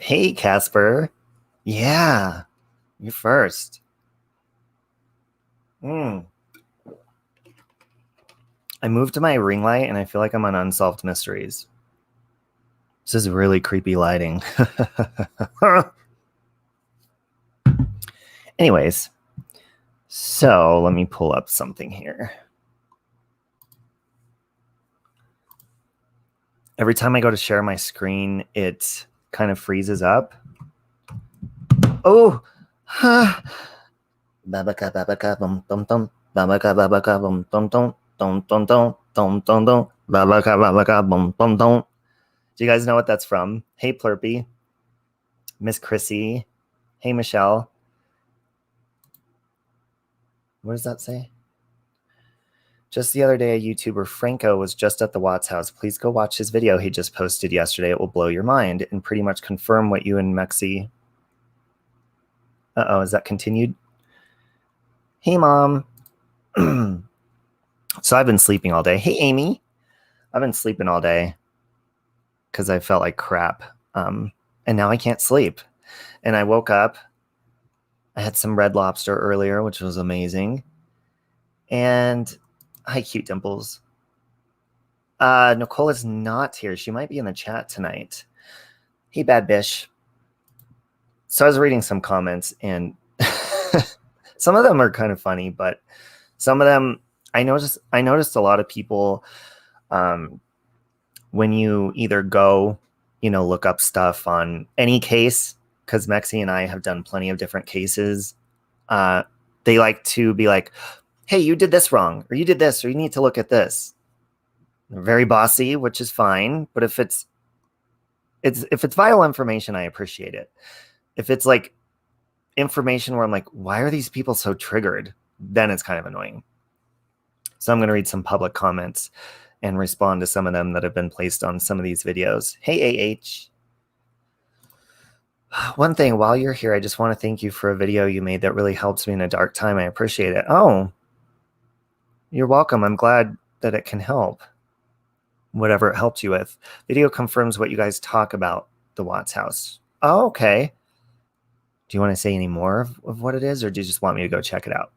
Hey, Casper. Yeah, you first. I moved to my ring light and I feel like I'm on Unsolved Mysteries. This is really creepy lighting. Anyways, so let me pull up something here. Every time I go to share my screen, it kind of freezes up. Oh, babaka babaka bum bum bum, babaka babaka bum bum bum, dum dum dum dum dum dum, babaka babaka bum bum dum. Do you guys know what that's from? Hey, Plurpy, Miss Chrissy. Hey, Michelle. What does that say? Just the other day, a YouTuber, Franco, was just at the Watts house. Please go watch his video he just posted yesterday. It will blow your mind and pretty much confirm what you and Mexi... Uh-oh, is that continued? Hey, Mom. So I've been sleeping all day. Hey, Amy. I've been sleeping all day because I felt like crap. And now I can't sleep. And I woke up. I had some Red Lobster earlier, which was amazing. And hi, Cute Dimples. Nicole is not here. She might be in the chat tonight. Hey, Bad Bish. So I was reading some comments, and some of them are kind of funny, but some of them I noticed a lot of people when you either go, look up stuff on any case, because Mexi and I have done plenty of different cases. They like to be like, hey, you did this wrong, or you did this, or you need to look at this. They're very bossy, which is fine. But if it's vital information, I appreciate it. If it's like information where I'm like, why are these people so triggered? Then it's kind of annoying. So I'm going to read some public comments and respond to some of them that have been placed on some of these videos. Hey, AH. One thing, while you're here, I just want to thank you for a video you made that really helps me in a dark time. I appreciate it. Oh, you're welcome. I'm glad that it can help. Whatever it helped you with. Video confirms what you guys talk about, the Watts house. Oh, okay. Do you want to say any more of what it is, or do you just want me to go check it out?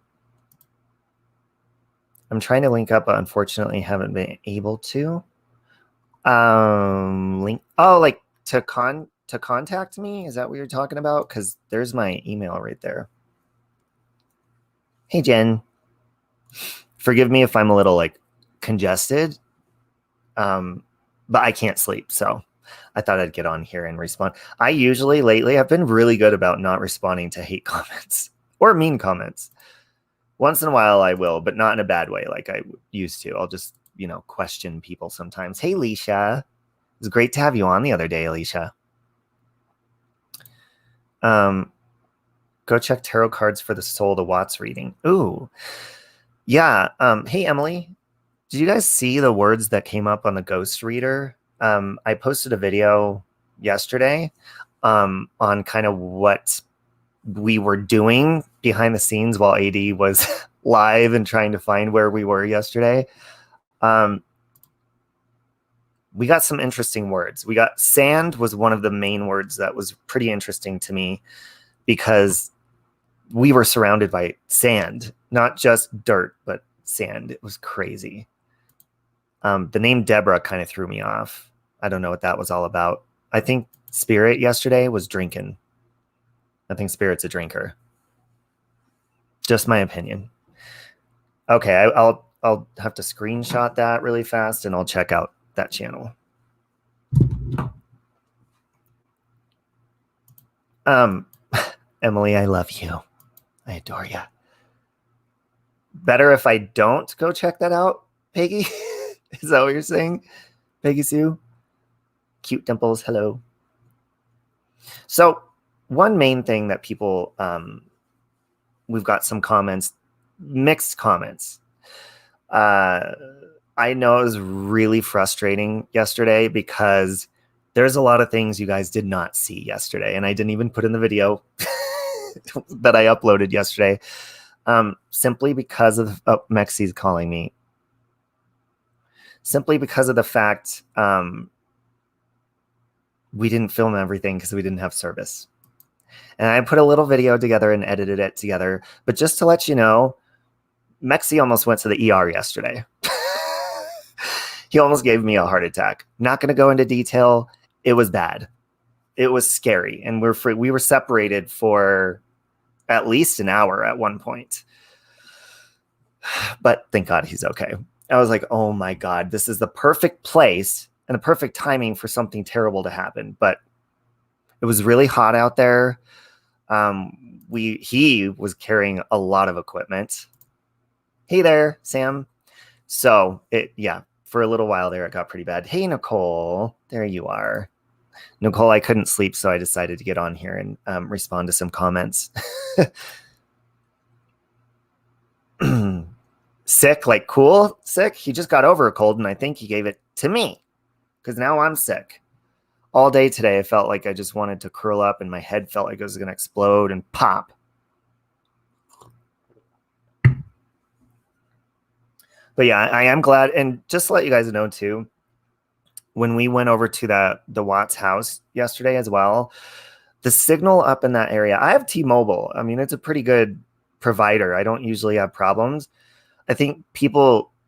I'm trying to link up, but unfortunately haven't been able to. Link. Oh, like to contact me? Is that what you're talking about? Because there's my email right there. Hey, Jen. Forgive me if I'm a little like congested. But I can't sleep, so I thought I'd get on here and respond. I usually lately I've been really good about not responding to hate comments or mean comments. Once in a while I will, but not in a bad way like I used to. I'll just, question people sometimes. Hey, Alicia. It was great to have you on the other day, Alicia. Go check tarot cards for the soul, the Watts reading. Ooh. Yeah. Hey, Emily. Did you guys see the words that came up on the ghost reader? I posted a video yesterday on kind of what we were doing behind the scenes while AD was live and trying to find where we were yesterday. We got some interesting words. We got sand was one of the main words that was pretty interesting to me because we were surrounded by sand, not just dirt, but sand. It was crazy. The name Deborah kind of threw me off. I don't know what that was all about. I think Spirit yesterday was drinking. I think Spirit's a drinker. Just my opinion. Okay, I'll have to screenshot that really fast and I'll check out that channel. Emily, I love you. I adore you. Better if I don't go check that out, Peggy? Is that what you're saying? Peggy Sue? Cute Dimples, hello. So one main thing that people, we've got some comments, mixed comments. I know it was really frustrating yesterday because there's a lot of things you guys did not see yesterday, and I didn't even put in the video that I uploaded yesterday, simply because of, Mexi's calling me. Simply because of the fact, we didn't film everything because we didn't have service. And I put a little video together and edited it together. But just to let you know, Mexi almost went to the ER yesterday. He almost gave me a heart attack. Not going to go into detail. It was bad. It was scary. And we were separated for at least an hour at one point. But thank God he's okay. I was like, oh my God, this is the perfect place and the perfect timing for something terrible to happen. But it was really hot out there. He was carrying a lot of equipment. Hey there, Sam. So for a little while there, it got pretty bad. Hey, Nicole, there you are. Nicole, I couldn't sleep, so I decided to get on here and respond to some comments. Sick, like cool, sick. He just got over a cold, and I think he gave it to me because now I'm sick. All day today, I felt like I just wanted to curl up, and my head felt like it was going to explode and pop. But yeah, I am glad. And just to let you guys know too, when we went over to the Watts house yesterday as well, the signal up in that area, I have T-Mobile. I mean, it's a pretty good provider. I don't usually have problems. I think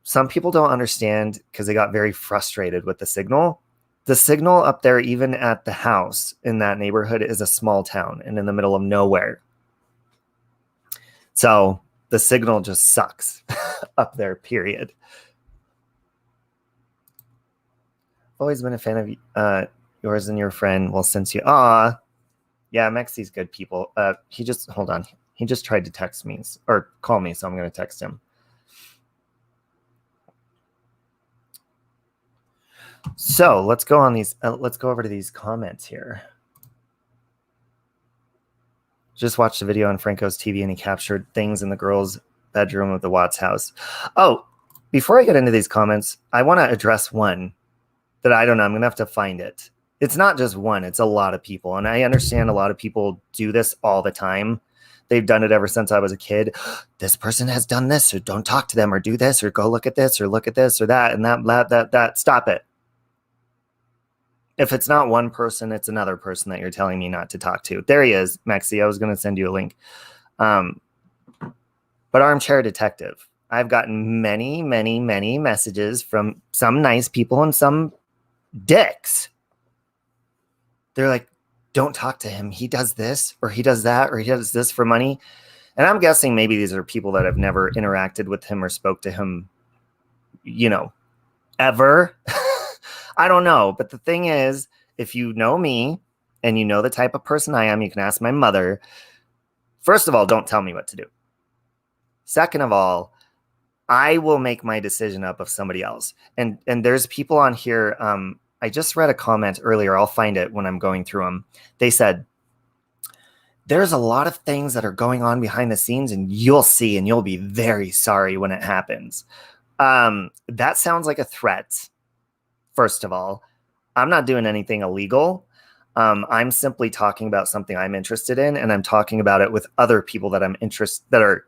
some people don't understand because they got very frustrated with the signal. The signal up there, even at the house in that neighborhood, is a small town and in the middle of nowhere. So the signal just sucks up there, period. Always been a fan of yours and your friend. Well, since you... yeah, Mexi's good people. Hold on. He just tried to text me or call me, so I'm going to text him. So let's go on these. Let's go over to these comments here. Just watched the video on Franco's TV, and he captured things in the girls' bedroom of the Watts house. Oh, before I get into these comments, I want to address one that I don't know. I'm going to have to find it. It's not just one. It's a lot of people. And I understand a lot of people do this all the time. They've done it ever since I was a kid. This person has done this, or don't talk to them, or do this, or go look at this, or look at this, or that, and that. Stop it. If it's not one person, it's another person that you're telling me not to talk to. There he is, Maxi. I was going to send you a link. But Armchair Detective. I've gotten many, many, many messages from some nice people and some dicks. They're like, don't talk to him. He does this, or he does that, or he does this for money. And I'm guessing maybe these are people that have never interacted with him or spoke to him, ever. I don't know. But the thing is, if you know me and you know the type of person I am, you can ask my mother. First of all, don't tell me what to do. Second of all, I will make my decision up of somebody else. And there's people on here. I just read a comment earlier. I'll find it when I'm going through them. They said, there's a lot of things that are going on behind the scenes, and you'll see, and you'll be very sorry when it happens. That sounds like a threat. First of all, I'm not doing anything illegal. I'm simply talking about something I'm interested in, and I'm talking about it with other people that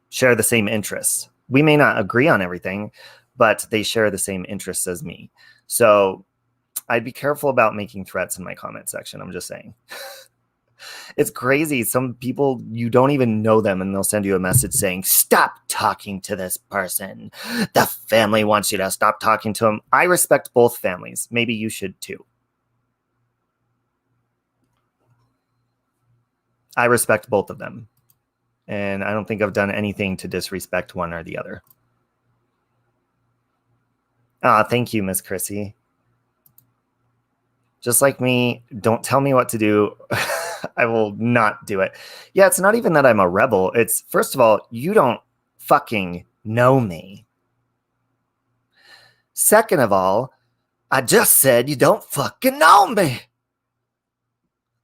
share the same interests. We may not agree on everything, but they share the same interests as me. So I'd be careful about making threats in my comment section. I'm just saying. It's crazy. Some people, you don't even know them, and they'll send you a message saying, stop talking to this person. The family wants you to stop talking to them. I respect both families. Maybe you should too. I respect both of them. And I don't think I've done anything to disrespect one or the other. Thank you, Miss Chrissy. Just like me, don't tell me what to do. I will not do it. Yeah, it's not even that I'm a rebel. It's, first of all, you don't fucking know me. Second of all, I just said you don't fucking know me.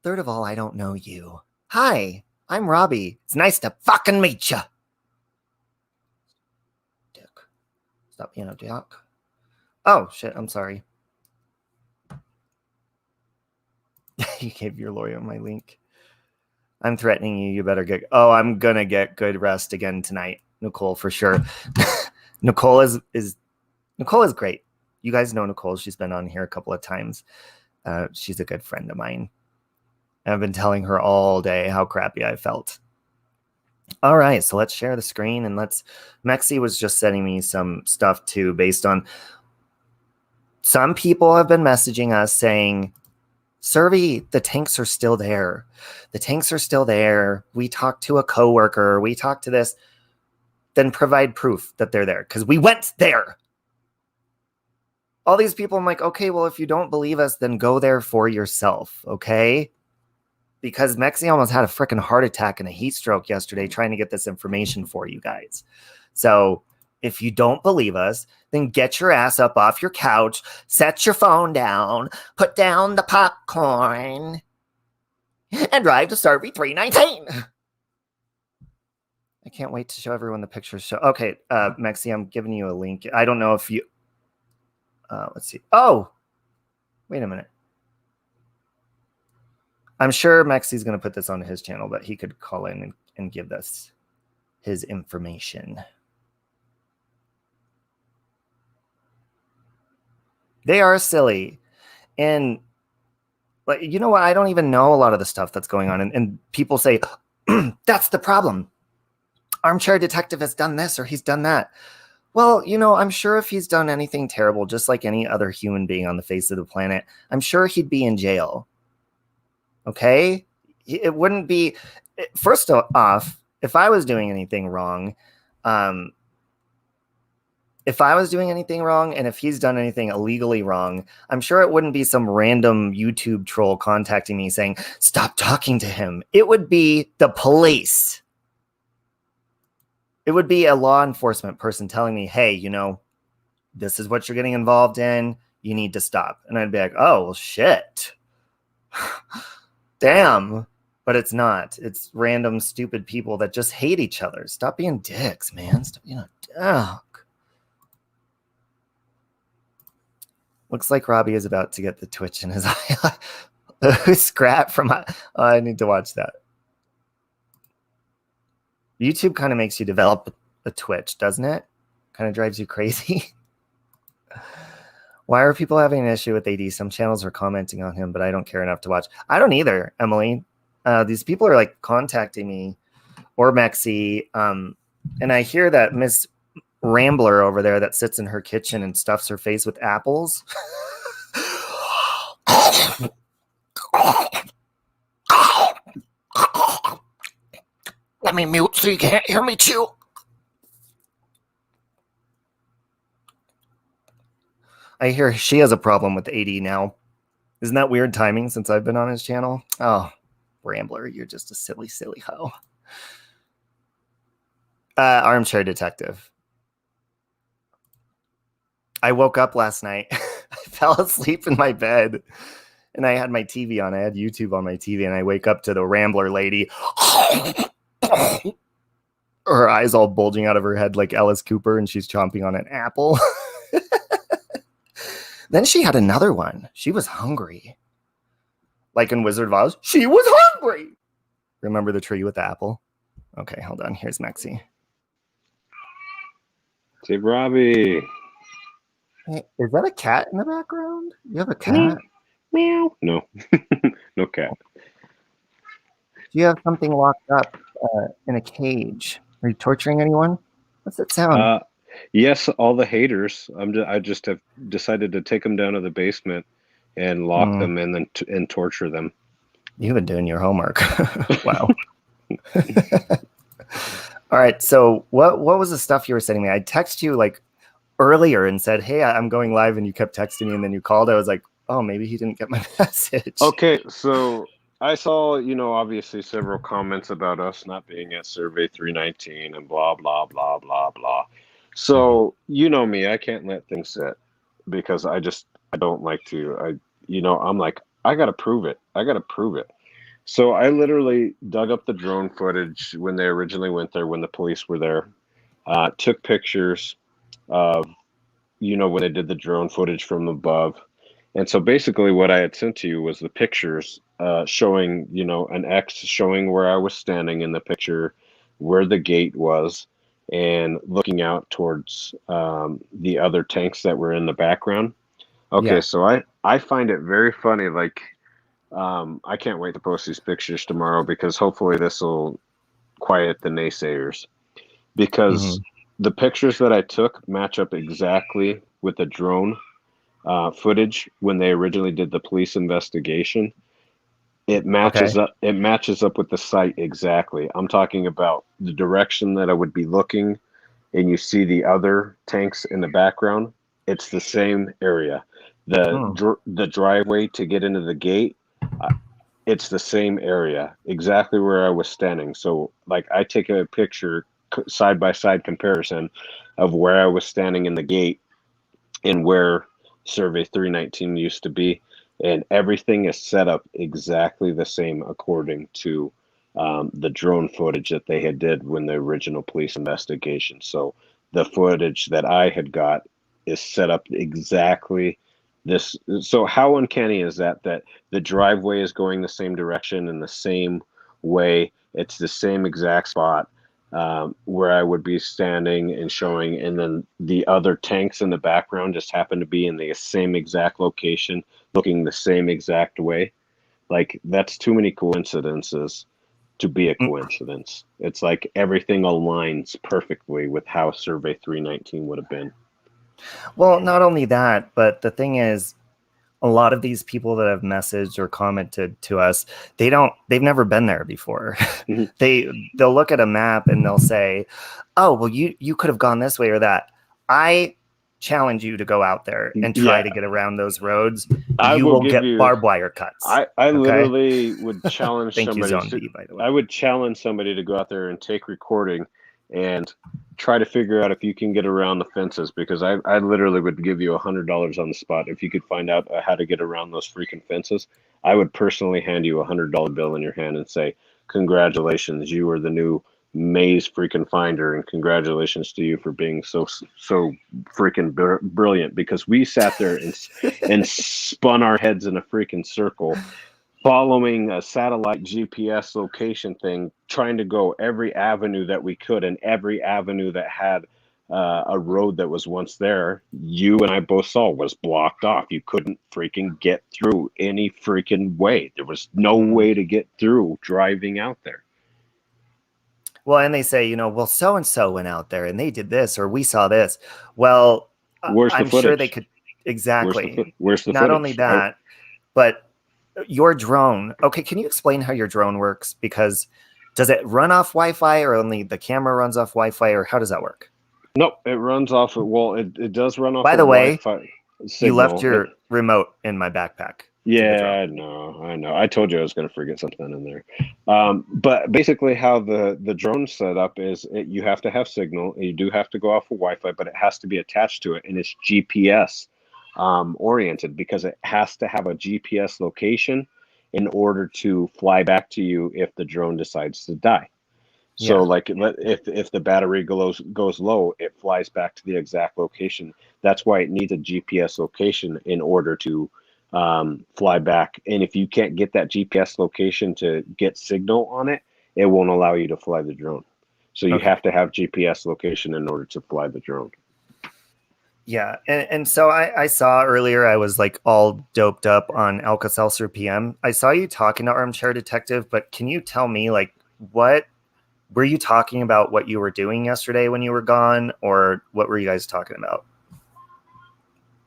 Third of all, I don't know you. Hi, I'm Robbie. It's nice to fucking meet you. Dick. Stop being a dick. Oh, shit, I'm sorry. You gave your lawyer my link. I'm threatening you. You better get... Oh, I'm going to get good rest again tonight, Nicole, for sure. Nicole is great. You guys know Nicole. She's been on here a couple of times. She's a good friend of mine. I've been telling her all day how crappy I felt. All right, so let's share the screen and Mexi was just sending me some stuff too based on some people have been messaging us saying, Survey, the tanks are still there. The tanks are still there. We talked to a coworker. We talked to this. Then provide proof that they're there because we went there. All these people, I'm like, okay, well, if you don't believe us, then go there for yourself, okay? Because Mexi almost had a freaking heart attack and a heat stroke yesterday trying to get this information for you guys. So if you don't believe us, then get your ass up off your couch, set your phone down, put down the popcorn, and drive to Survey 319. I can't wait to show everyone the pictures. Okay, Mexi, I'm giving you a link. I don't know if you... let's see. Oh, wait a minute. I'm sure Mexi's going to put this on his channel, but he could call in and give us his information. They are silly. And like, you know what? I don't even know a lot of the stuff that's going on. And people say, that's the problem. Armchair Detective has done this or he's done that. Well, you know, I'm sure if he's done anything terrible, just like any other human being on the face of the planet, I'm sure he'd be in jail. Okay? It wouldn't be... First off, if I was doing anything wrong, and if he's done anything illegally wrong, I'm sure it wouldn't be some random YouTube troll contacting me saying, stop talking to him. It would be the police. It would be a law enforcement person telling me, hey, you know, this is what you're getting involved in. You need to stop. And I'd be like, oh, well, shit. Damn. But it's not. It's random, stupid people that just hate each other. Stop being dicks, man. Stop being a dick. Looks like Robbie is about to get the twitch in his eye. Scrap from... I need to watch that. YouTube kind of makes you develop a twitch, doesn't it? Kind of drives you crazy. Why are people having an issue with AD? Some channels are commenting on him, but I don't care enough to watch. I don't either, Emily. These people are like contacting me or Mexi. And I hear that Miss Rambler over there that sits in her kitchen and stuffs her face with apples. Let me mute so you can't hear me chew. I hear she has a problem with AD now. Isn't that weird timing since I've been on his channel? Oh, Rambler, you're just a silly, silly hoe. Armchair Detective. I woke up last night. I fell asleep in my bed. And I had my TV on. I had YouTube on my TV. And I wake up to the Rambler lady. Her eyes all bulging out of her head like Alice Cooper. And she's chomping on an apple. Then she had another one. She was hungry. Like in Wizard of Oz, she was hungry. Remember the tree with the apple? Okay, hold on. Here's Mexi. Say, Robbie. Hey, is that a cat in the background? You have a cat? Meow. No. No cat. Do you have something locked up in a cage? Are you torturing anyone? What's that sound? Yes, all the haters. I just have decided to take them down to the basement and lock them and then and torture them. You've been doing your homework. Wow. All right. So what was the stuff you were sending me? I texted you like earlier and said, hey, I'm going live, and you kept texting me and then you called. I was like, oh, maybe he didn't get my message. Okay. So I saw, you know, obviously several comments about us not being at Survey 319 and blah, blah, blah, blah, blah. So, you know me, I can't let things sit because I don't like to, I'm like, I got to prove it. I got to prove it. So I literally dug up the drone footage when they originally went there, when the police were there, took pictures of, you know, when they did the drone footage from above. And so basically what I had sent to you was the pictures showing, you know, an X showing where I was standing in the picture, where the gate was, and looking out towards the other tanks that were in the background. Okay, Yeah. so I find it very funny. Like, I can't wait to post these pictures tomorrow because hopefully this will quiet the naysayers. Because Hmm. the pictures that I took match up exactly with the drone footage when they originally did the police investigation. Okay. It matches up with the site exactly. I'm talking about the direction that I would be looking, and you see the other tanks in the background. It's the same area. Hmm. The driveway to get into the gate, uh, it's the same area, exactly where I was standing. So, like, I take a picture side by side comparison of where I was standing in the gate and where Survey 319 used to be, and everything is set up exactly the same according to the drone footage that they had did when the original police investigation. So the footage that I had got is set up exactly this. So how uncanny is that? That the driveway is going the same direction in the same way. It's the same exact spot where I would be standing and showing, and then the other tanks in the background just happen to be in the same exact location, looking the same exact way. Like, that's too many coincidences to be a coincidence. It's like everything aligns perfectly with how Survey 319 would have been. Well, not only that, but the thing is, a lot of these people that have messaged or commented to us, they've never been there before. Mhm. They'll look at a map and they'll say, "Oh, well, you could have gone this way or that." I challenge you to go out there and try Yeah, to get around those roads. I You will will give get you. barbed wire cuts. I Okay. literally would challenge Thank you, somebody Zone to. B, by the way. I would challenge somebody to go out there and take recording and try to figure out if you can get around the fences, because I literally would give you $100 on the spot if you could find out how to get around those freaking fences. I would personally hand you $100 bill in your hand and say, "Congratulations, you are the new maze freaking finder, and congratulations to you for being so freaking brilliant." Because we sat there and spun our heads in a freaking circle following a satellite GPS location thing, trying to go every avenue that we could, and every avenue that had a road that was once there, you and I both saw was blocked off. You couldn't freaking get through any freaking way. There was no Mm. way to get through driving out there. Well, and they say, well, so and so went out there and they did this, or we saw this. Well, Where's the I'm sure they footage? could. Exactly. Where's the Not only footage? that, but your drone. Okay, can you explain how your drone works? Because does it run off Wi-Fi, or only the camera runs off Wi-Fi, or how does that work? Nope, it runs off of, well, it does run off By of the way, Wi-Fi you left signal. your remote in my backpack to the Yeah, drone. I know, I know. I told you I was going to forget something in there. But basically, how the drone set up is you have to have signal. You do have to go off of Wi-Fi, but it has to be attached to it, and it's GPS oriented, because it has to have a GPS location in order to fly back to you if the drone decides to die. So, Yeah. like, if the battery goes low, it flies back to the exact location. That's why it needs a GPS location in order to fly back. And if you can't get that GPS location to get signal on it, it won't allow you to fly the drone. So you Okay. have to have GPS location in order to fly the drone. Yeah, and so I saw earlier I was like all doped up on Alka-Seltzer PM. I saw you talking to Armchair Detective, but can you tell me, like, what were you talking about, what you were doing yesterday when you were gone, or what were you guys talking about?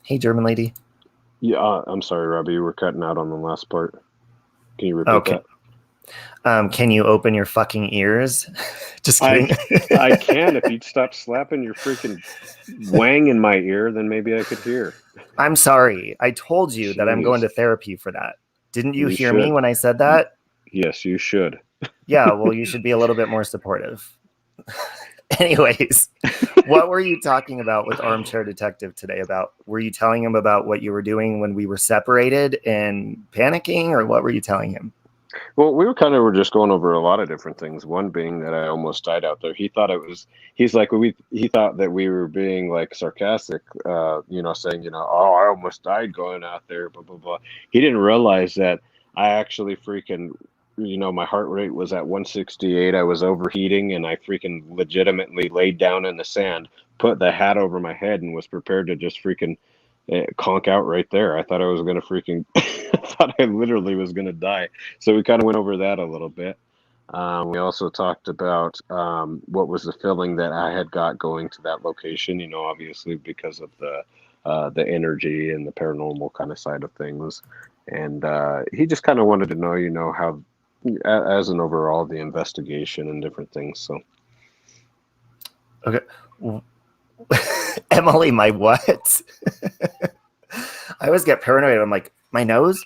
Hey, German lady. Yeah, I'm sorry, Robbie, you were cutting out on the last part. Can you repeat Okay. that? Can you open your fucking ears? Just I kidding. I can. If you'd stop slapping your freaking wang in my ear, then maybe I could hear. I'm sorry. I told you that I'm going Jeez, to therapy for that. Didn't you you hear me should. when I said that? Yes, you should. Yeah, well, you should be a little bit more supportive. Anyways, what were you talking about with Armchair Detective today? About, were you telling him about what you were doing when we were separated and panicking, or what were you telling him? Well, we were just going over a lot of different things. One being that I almost died out there. He thought it was. He's like he thought that we were being like sarcastic. Saying oh, I almost died going out there. Blah blah blah. He didn't realize that I actually freaking. My heart rate was at 168. I was overheating, and I freaking legitimately laid down in the sand, put the hat over my head, and was prepared to just freaking conk out right there. I thought I was gonna freaking, I thought I literally was gonna die. So we kind of went over that a little bit. We also talked about what was the feeling that I had got going to that location. You know, obviously because of the energy and the paranormal kind of side of things, and he just kind of wanted to know, you know, how as an overall the investigation and different things. So Okay. Emily, my what? I always get paranoid. I'm like, my nose?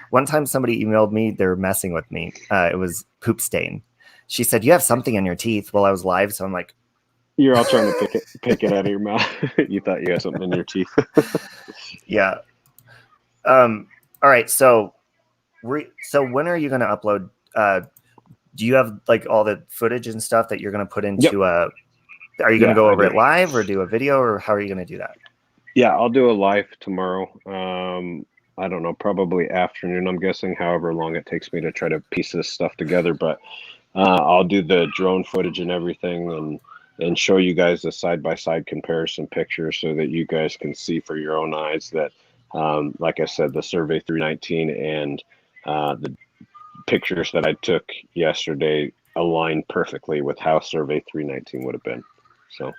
One time somebody emailed me, they're messing with me. It was poop stain. She said, you have something in your teeth while I was live. So I'm like, you're all trying to pick it out of your mouth. You thought you had something in your teeth. yeah. All right. So when are you going to upload? Do you have like all the footage and stuff that you're going to put into are you going to go over it live or do a video, or how are you going to do that? Yeah, I'll do a live tomorrow. I don't know, probably afternoon, I'm guessing, however long it takes me to try to piece this stuff together. But I'll do the drone footage and everything and show you guys the side-by-side comparison picture so that you guys can see for your own eyes that, like I said, the Survey 319 and the pictures that I took yesterday align perfectly with how Survey 319 would have been. So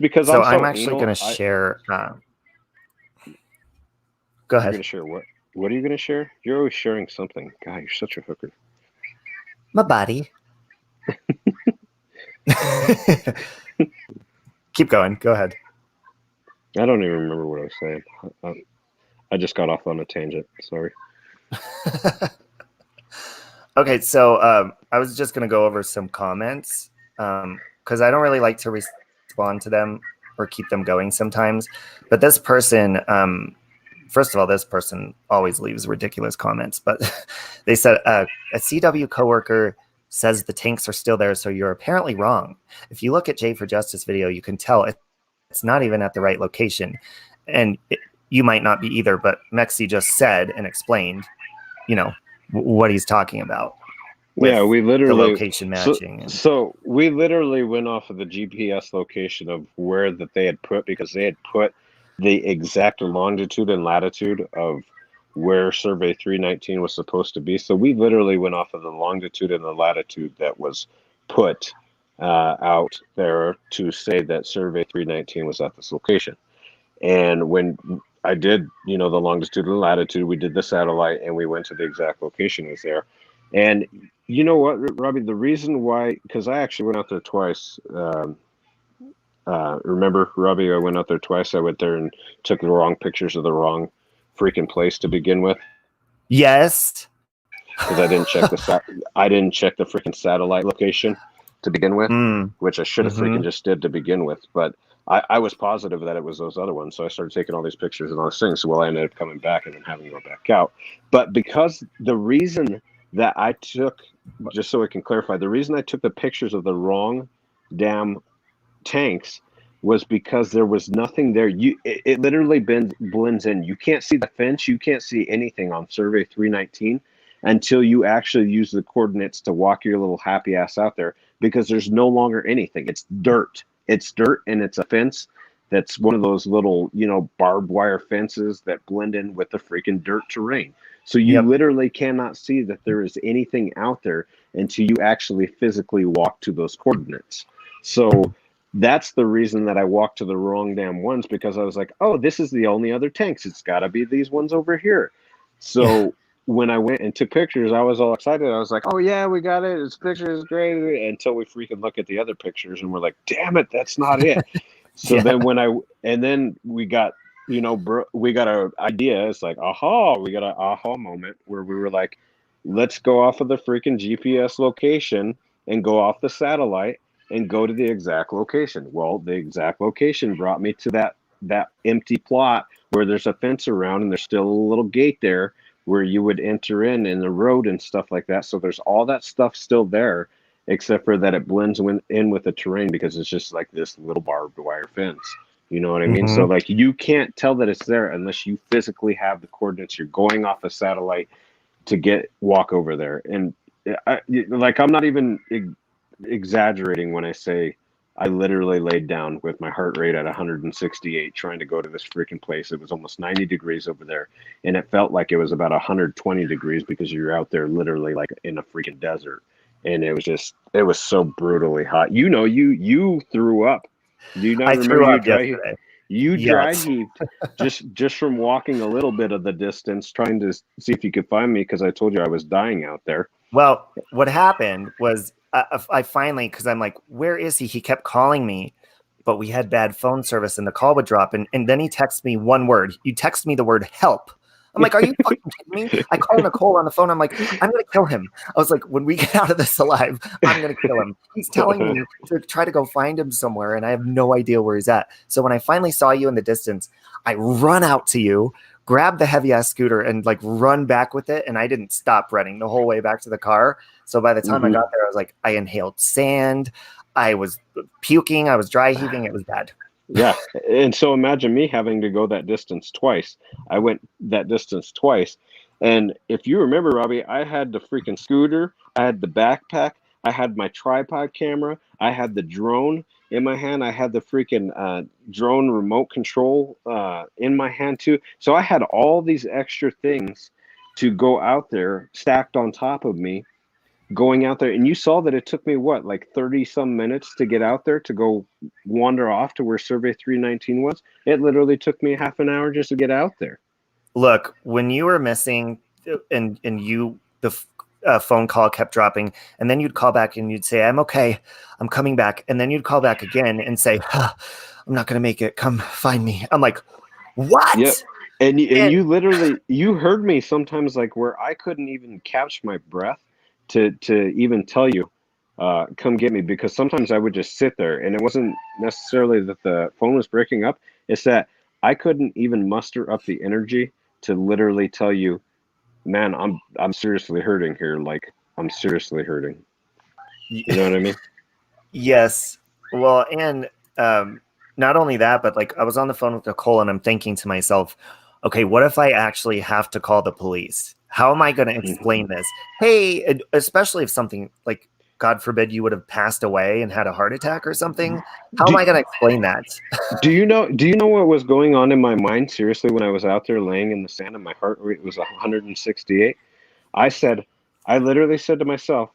because I'm actually going to share. Go ahead. You're going to share what? What are you going to share? You're always sharing something. God, you're such a hooker. My body. Keep going. Go ahead. I don't even remember what I was saying. I just got off on a tangent. Sorry. Okay, so I was just going to go over some comments because I don't really like to respond to them or keep them going sometimes. But this person, first of all, this person always leaves ridiculous comments. But they said a CW coworker says the tanks are still there, so you're apparently wrong. If you look at J for Justice video, you can tell it's not even at the right location. And you might not be either, but Mexi just said and explained, you know, what he's talking about. Yeah, we literally the location matching. So we literally went off of the GPS location of where that they had put, because they had put the exact longitude and latitude of where Survey 319 was supposed to be. So we literally went off of the longitude and the latitude that was put out there to say that Survey 319 was at this location. And when I did, you know, the longitude and latitude, we did the satellite and we went to the exact location it was there. And you know what, Robbie, the reason why, because I actually went out there twice. Remember, Robbie, I went out there twice. I went there and took the wrong pictures of the wrong freaking place to begin with. Yes. Because I didn't check the freaking satellite location to begin with, which I should have freaking just did to begin with. But I was positive that it was those other ones. So I started taking all these pictures and all these things. So well, I ended up coming back and then having to go back out. But because the reason that I took, just so I can clarify, the reason I took the pictures of the wrong damn tanks was because there was nothing there. It literally blends in. You can't see the fence. You can't see anything on Survey 319 until you actually use the coordinates to walk your little happy ass out there, because there's no longer anything. It's dirt. It's dirt, and it's a fence that's one of those little, you know, barbed wire fences that blend in with the freaking dirt terrain. So you literally cannot see that there is anything out there until you actually physically walk to those coordinates. So that's the reason that I walked to the wrong damn ones, because I was like, oh, this is the only other tanks. It's got to be these ones over here. So when I went and took pictures, I was all excited. I was like, oh, yeah, we got it. This picture is great. Until we freaking look at the other pictures and we're like, damn it, that's not it. So then we got, you know, we got an idea. It's like, we got an aha moment where we were like, let's go off of the freaking GPS location and go off the satellite and go to the exact location. Well, the exact location brought me to that empty plot where there's a fence around and there's still a little gate there where you would enter in the road and stuff like that. So there's all that stuff still there, except for that it blends in with the terrain, because it's just like this little barbed wire fence. You know what I mean? So like you can't tell that it's there unless you physically have the coordinates. You're going off a satellite to walk over there. And I'm not even exaggerating when I say I literally laid down with my heart rate at 168 trying to go to this freaking place. It was almost 90 degrees over there, and it felt like it was about 120 degrees because you're out there literally like in a freaking desert. And it was so brutally hot. You threw up. Do you not I remember threw you up dry yesterday. you dry Yes. heaved just from walking a little bit of the distance trying to see if you could find me because I told you I was dying out there. Well, what happened was I finally, because I'm like, where is he? He kept calling me, but we had bad phone service and the call would drop. And then he texts me one word. You text me the word help. I'm like, are you fucking kidding me? I call Nicole on the phone. I'm like, I'm going to kill him. I was like, when we get out of this alive, I'm going to kill him. He's telling me to try to go find him somewhere, and I have no idea where he's at. So when I finally saw you in the distance, I run out to you, grab the heavy ass scooter, and like run back with it. And I didn't stop running the whole way back to the car. So by the time I got there, I was like, I inhaled sand. I was puking. I was dry heaving. It was bad. Yeah. And so imagine me having to go that distance twice. I went that distance twice. And if you remember, Robbie, I had the freaking scooter, I had the backpack, I had my tripod camera, I had the drone in my hand, I had the freaking drone remote control in my hand too. So I had all these extra things to go out there stacked on top of me going out there. And you saw that it took me what, like 30 some minutes to get out there to go wander off to where survey 319 was. It literally took me half an hour just to get out there. Look, when you were missing and you, the phone call kept dropping, and then you'd call back and you'd say, I'm okay, I'm coming back. And then you'd call back again and say, I'm not going to make it. Come find me. I'm like, what? Yep. And you literally, you heard me sometimes like where I couldn't even catch my breath to even tell you, come get me, because sometimes I would just sit there and it wasn't necessarily that the phone was breaking up. It's that I couldn't even muster up the energy to literally tell you, man, I'm seriously hurting here. Like I'm seriously hurting. You know what I mean? Yes. Well, and not only that, but like I was on the phone with Nicole and I'm thinking to myself, okay, what if I actually have to call the police? How am I going to explain this? Hey, especially if something like, God forbid, you would have passed away and had a heart attack or something. How am I going to explain that? Do you know what was going on in my mind seriously when I was out there laying in the sand and my heart rate was 168? I literally said to myself,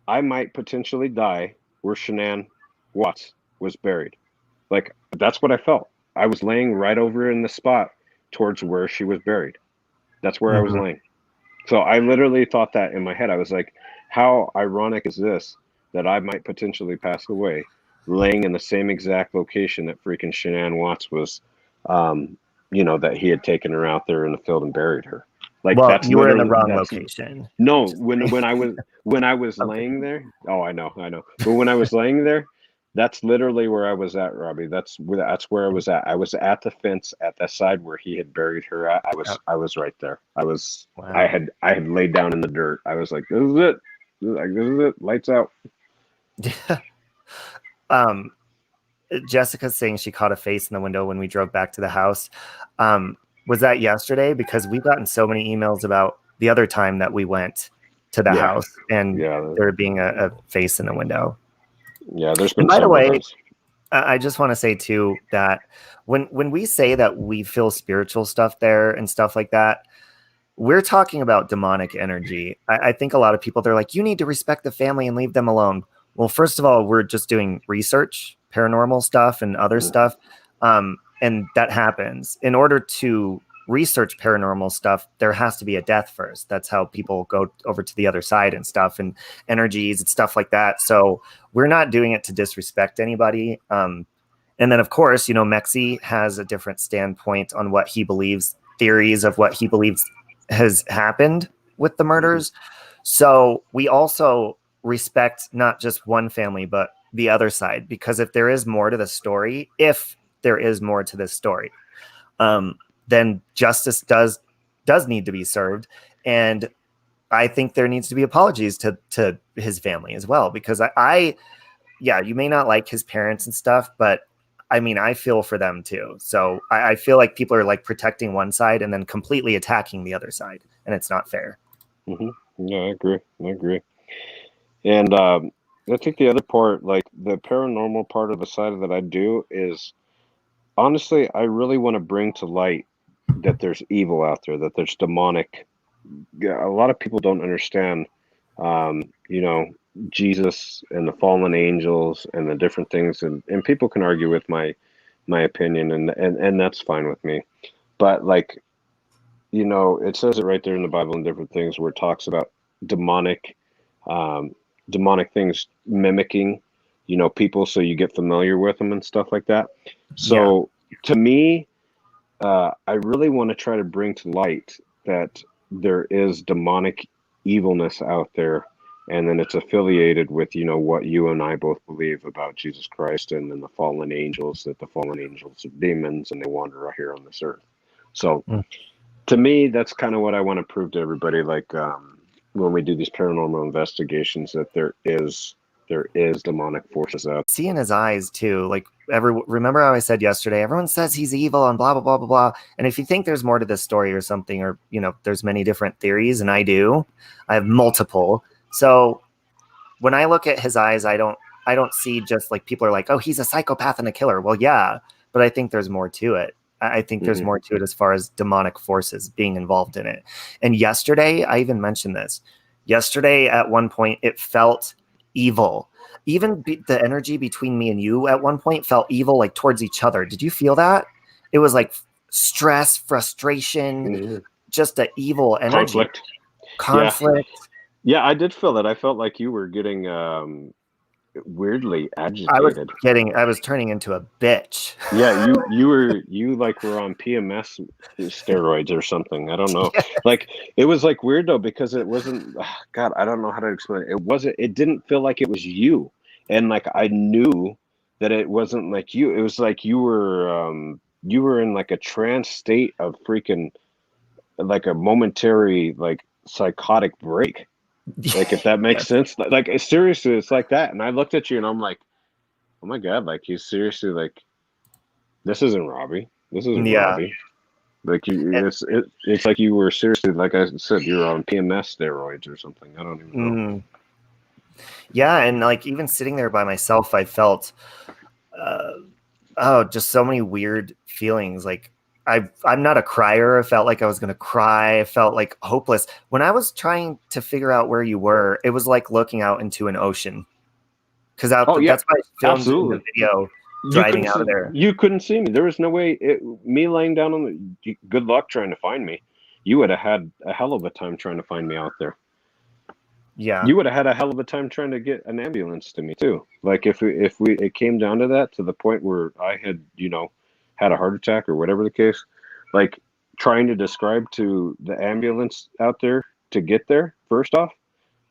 I might potentially die where Shanann Watts was buried. Like that's what I felt. I was laying right over in the spot towards where she was buried. That's where I was laying. So I literally thought that in my head. I was like, how ironic is this that I might potentially pass away laying in the same exact location that freaking Shanann Watts was, that he had taken her out there in the field and buried her. Like Well, that's you were in the literally wrong location. no, when I was laying there, oh I know. But when I was laying there, that's literally where I was at, Robbie. That's where I was at. I was at the fence at the side where he had buried her at. I was right there. Wow. I had laid down in the dirt. I was like, this is it. This is it. Lights out. Jessica's saying she caught a face in the window when we drove back to the house. Was that yesterday? Because we've gotten so many emails about the other time that we went to the house and there being a face in the window. Yeah, there's been. And by the way, I just want to say too that when we say that we feel spiritual stuff there and stuff like that, we're talking about demonic energy. I think a lot of people, they're like, you need to respect the family and leave them alone. Well, first of all, we're just doing research, paranormal stuff and other stuff. And that happens. In order to research paranormal stuff, there has to be a death first. That's how people go over to the other side and stuff and energies and stuff like that. So we're not doing it to disrespect anybody. And then, of course, Mexi has a different standpoint on what he believes, theories of what he believes has happened with the murders. So we also respect not just one family, but the other side, because if there is more to the story, then justice does need to be served. And I think there needs to be apologies to his family as well, because you may not like his parents and stuff, but I mean, I feel for them too. So I feel like people are like protecting one side and then completely attacking the other side, and it's not fair. Yeah, I agree. And I think the other part, like the paranormal part of the side that I do, is honestly, I really want to bring to light that there's evil out there, that there's demonic. Yeah, a lot of people don't understand, you know, Jesus and the fallen angels and the different things, and people can argue with my opinion, and that's fine with me. But like, you know, it says it right there in the Bible and different things where it talks about demonic, um, demonic things mimicking, you know, people, so you get familiar with them and stuff like that. Yeah. So to me, I really want to try to bring to light that there is demonic evilness out there, and then it's affiliated with, you know, what you and I both believe about Jesus Christ and then the fallen angels, that the fallen angels are demons and they wander out here on this earth. So Mm. to me, that's kind of what I want to prove to everybody. Like when we do these paranormal investigations, that there is demonic forces out. See in his eyes too. Like remember how I said yesterday, everyone says he's evil and blah blah blah blah blah. And if you think there's more to this story or something, or you know, there's many different theories, and I do, I have multiple. So when I look at his eyes, I don't see just like people are like, oh, he's a psychopath and a killer. Well, yeah, but I think there's more to it. I think there's Hmm. more to it as far as demonic forces being involved in it. And yesterday, I even mentioned this. Yesterday, at one point, it felt evil. Even the energy between me and you at one point felt evil, like towards each other. Did you feel that? It was like stress, frustration, Hmm. just an evil energy, Conflict. Yeah. conflict. Yeah, I did feel that. I felt like you were getting weirdly I was agitated. I was turning into a bitch. Yeah, you like were on PMS steroids or something. I don't know. Like it was like weird though because it wasn't God, I don't know how to explain it. It didn't feel like it was you. And like I knew that it wasn't like you. It was like you were in like a trance state of freaking like a momentary like psychotic break. Like if that makes Yes. sense. Like seriously, it's like that. And I looked at you and I'm like, oh my God, like he's seriously like this isn't Robbie. This isn't Yeah. Robbie. Like And, it's like you were seriously, like I said, you were on PMS steroids or something. I don't even know. mm, yeah, and like even sitting there by myself, I felt uh, oh, just so many weird feelings. Like I'm not a crier. I felt like I was gonna cry. I felt like hopeless. When I was trying to figure out where you were, it was like looking out into an ocean. Because Oh yeah, that's why I filmed in the absolutely. video You driving couldn't out of see. there. You couldn't see me. There was no way. Me laying down on the. Good luck trying to find me. You would have had a hell of a time trying to find me out there. Yeah. You would have had a hell of a time trying to get an ambulance to me too. Like if we it came down to that, to the point where I had, you know, had a heart attack or whatever the case, like trying to describe to the ambulance out there to get there first off,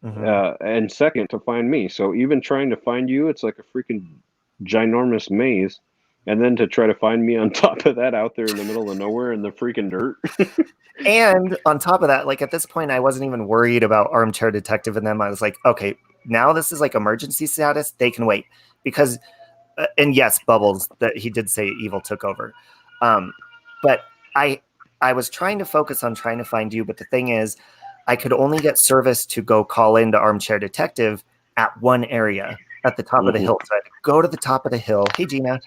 Hmm. and second to find me. So even trying to find you, it's like a freaking ginormous maze. And then to try to find me on top of that out there in the middle of nowhere in the freaking dirt. And on top of that, like at this point, I wasn't even worried about armchair detective and them. I was like, okay, now this is like emergency status. They can wait because, and yes, Bubbles, that he did say evil took over. Um, but I, I was trying to focus on trying to find you. But the thing is, I could only get service to go call into armchair detective at one area at the top of the Hmm. hill. So I had to go to the top of the hill. Hey, Gina,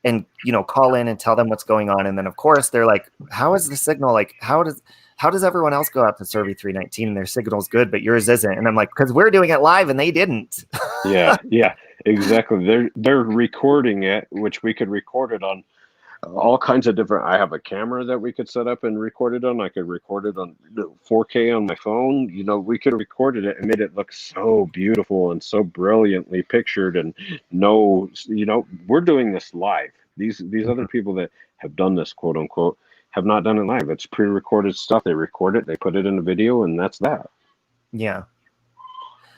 and call in and tell them what's going on, and then of course they're like, how is the signal, like how does everyone else go out to Survey 319 and their signal's good but yours isn't? And I'm like, because we're doing it live and they didn't. Yeah, yeah, exactly. They're recording it, which we could record it on all kinds of different. I have a camera that we could set up and record it on. I could record it on 4K on my phone. You know, we could have recorded it and made it look so beautiful and so brilliantly pictured. And no, you know, we're doing this live. These other people that have done this, quote unquote, have not done it live. It's pre-recorded stuff. They record it, they put it in a video, and that's that. Yeah.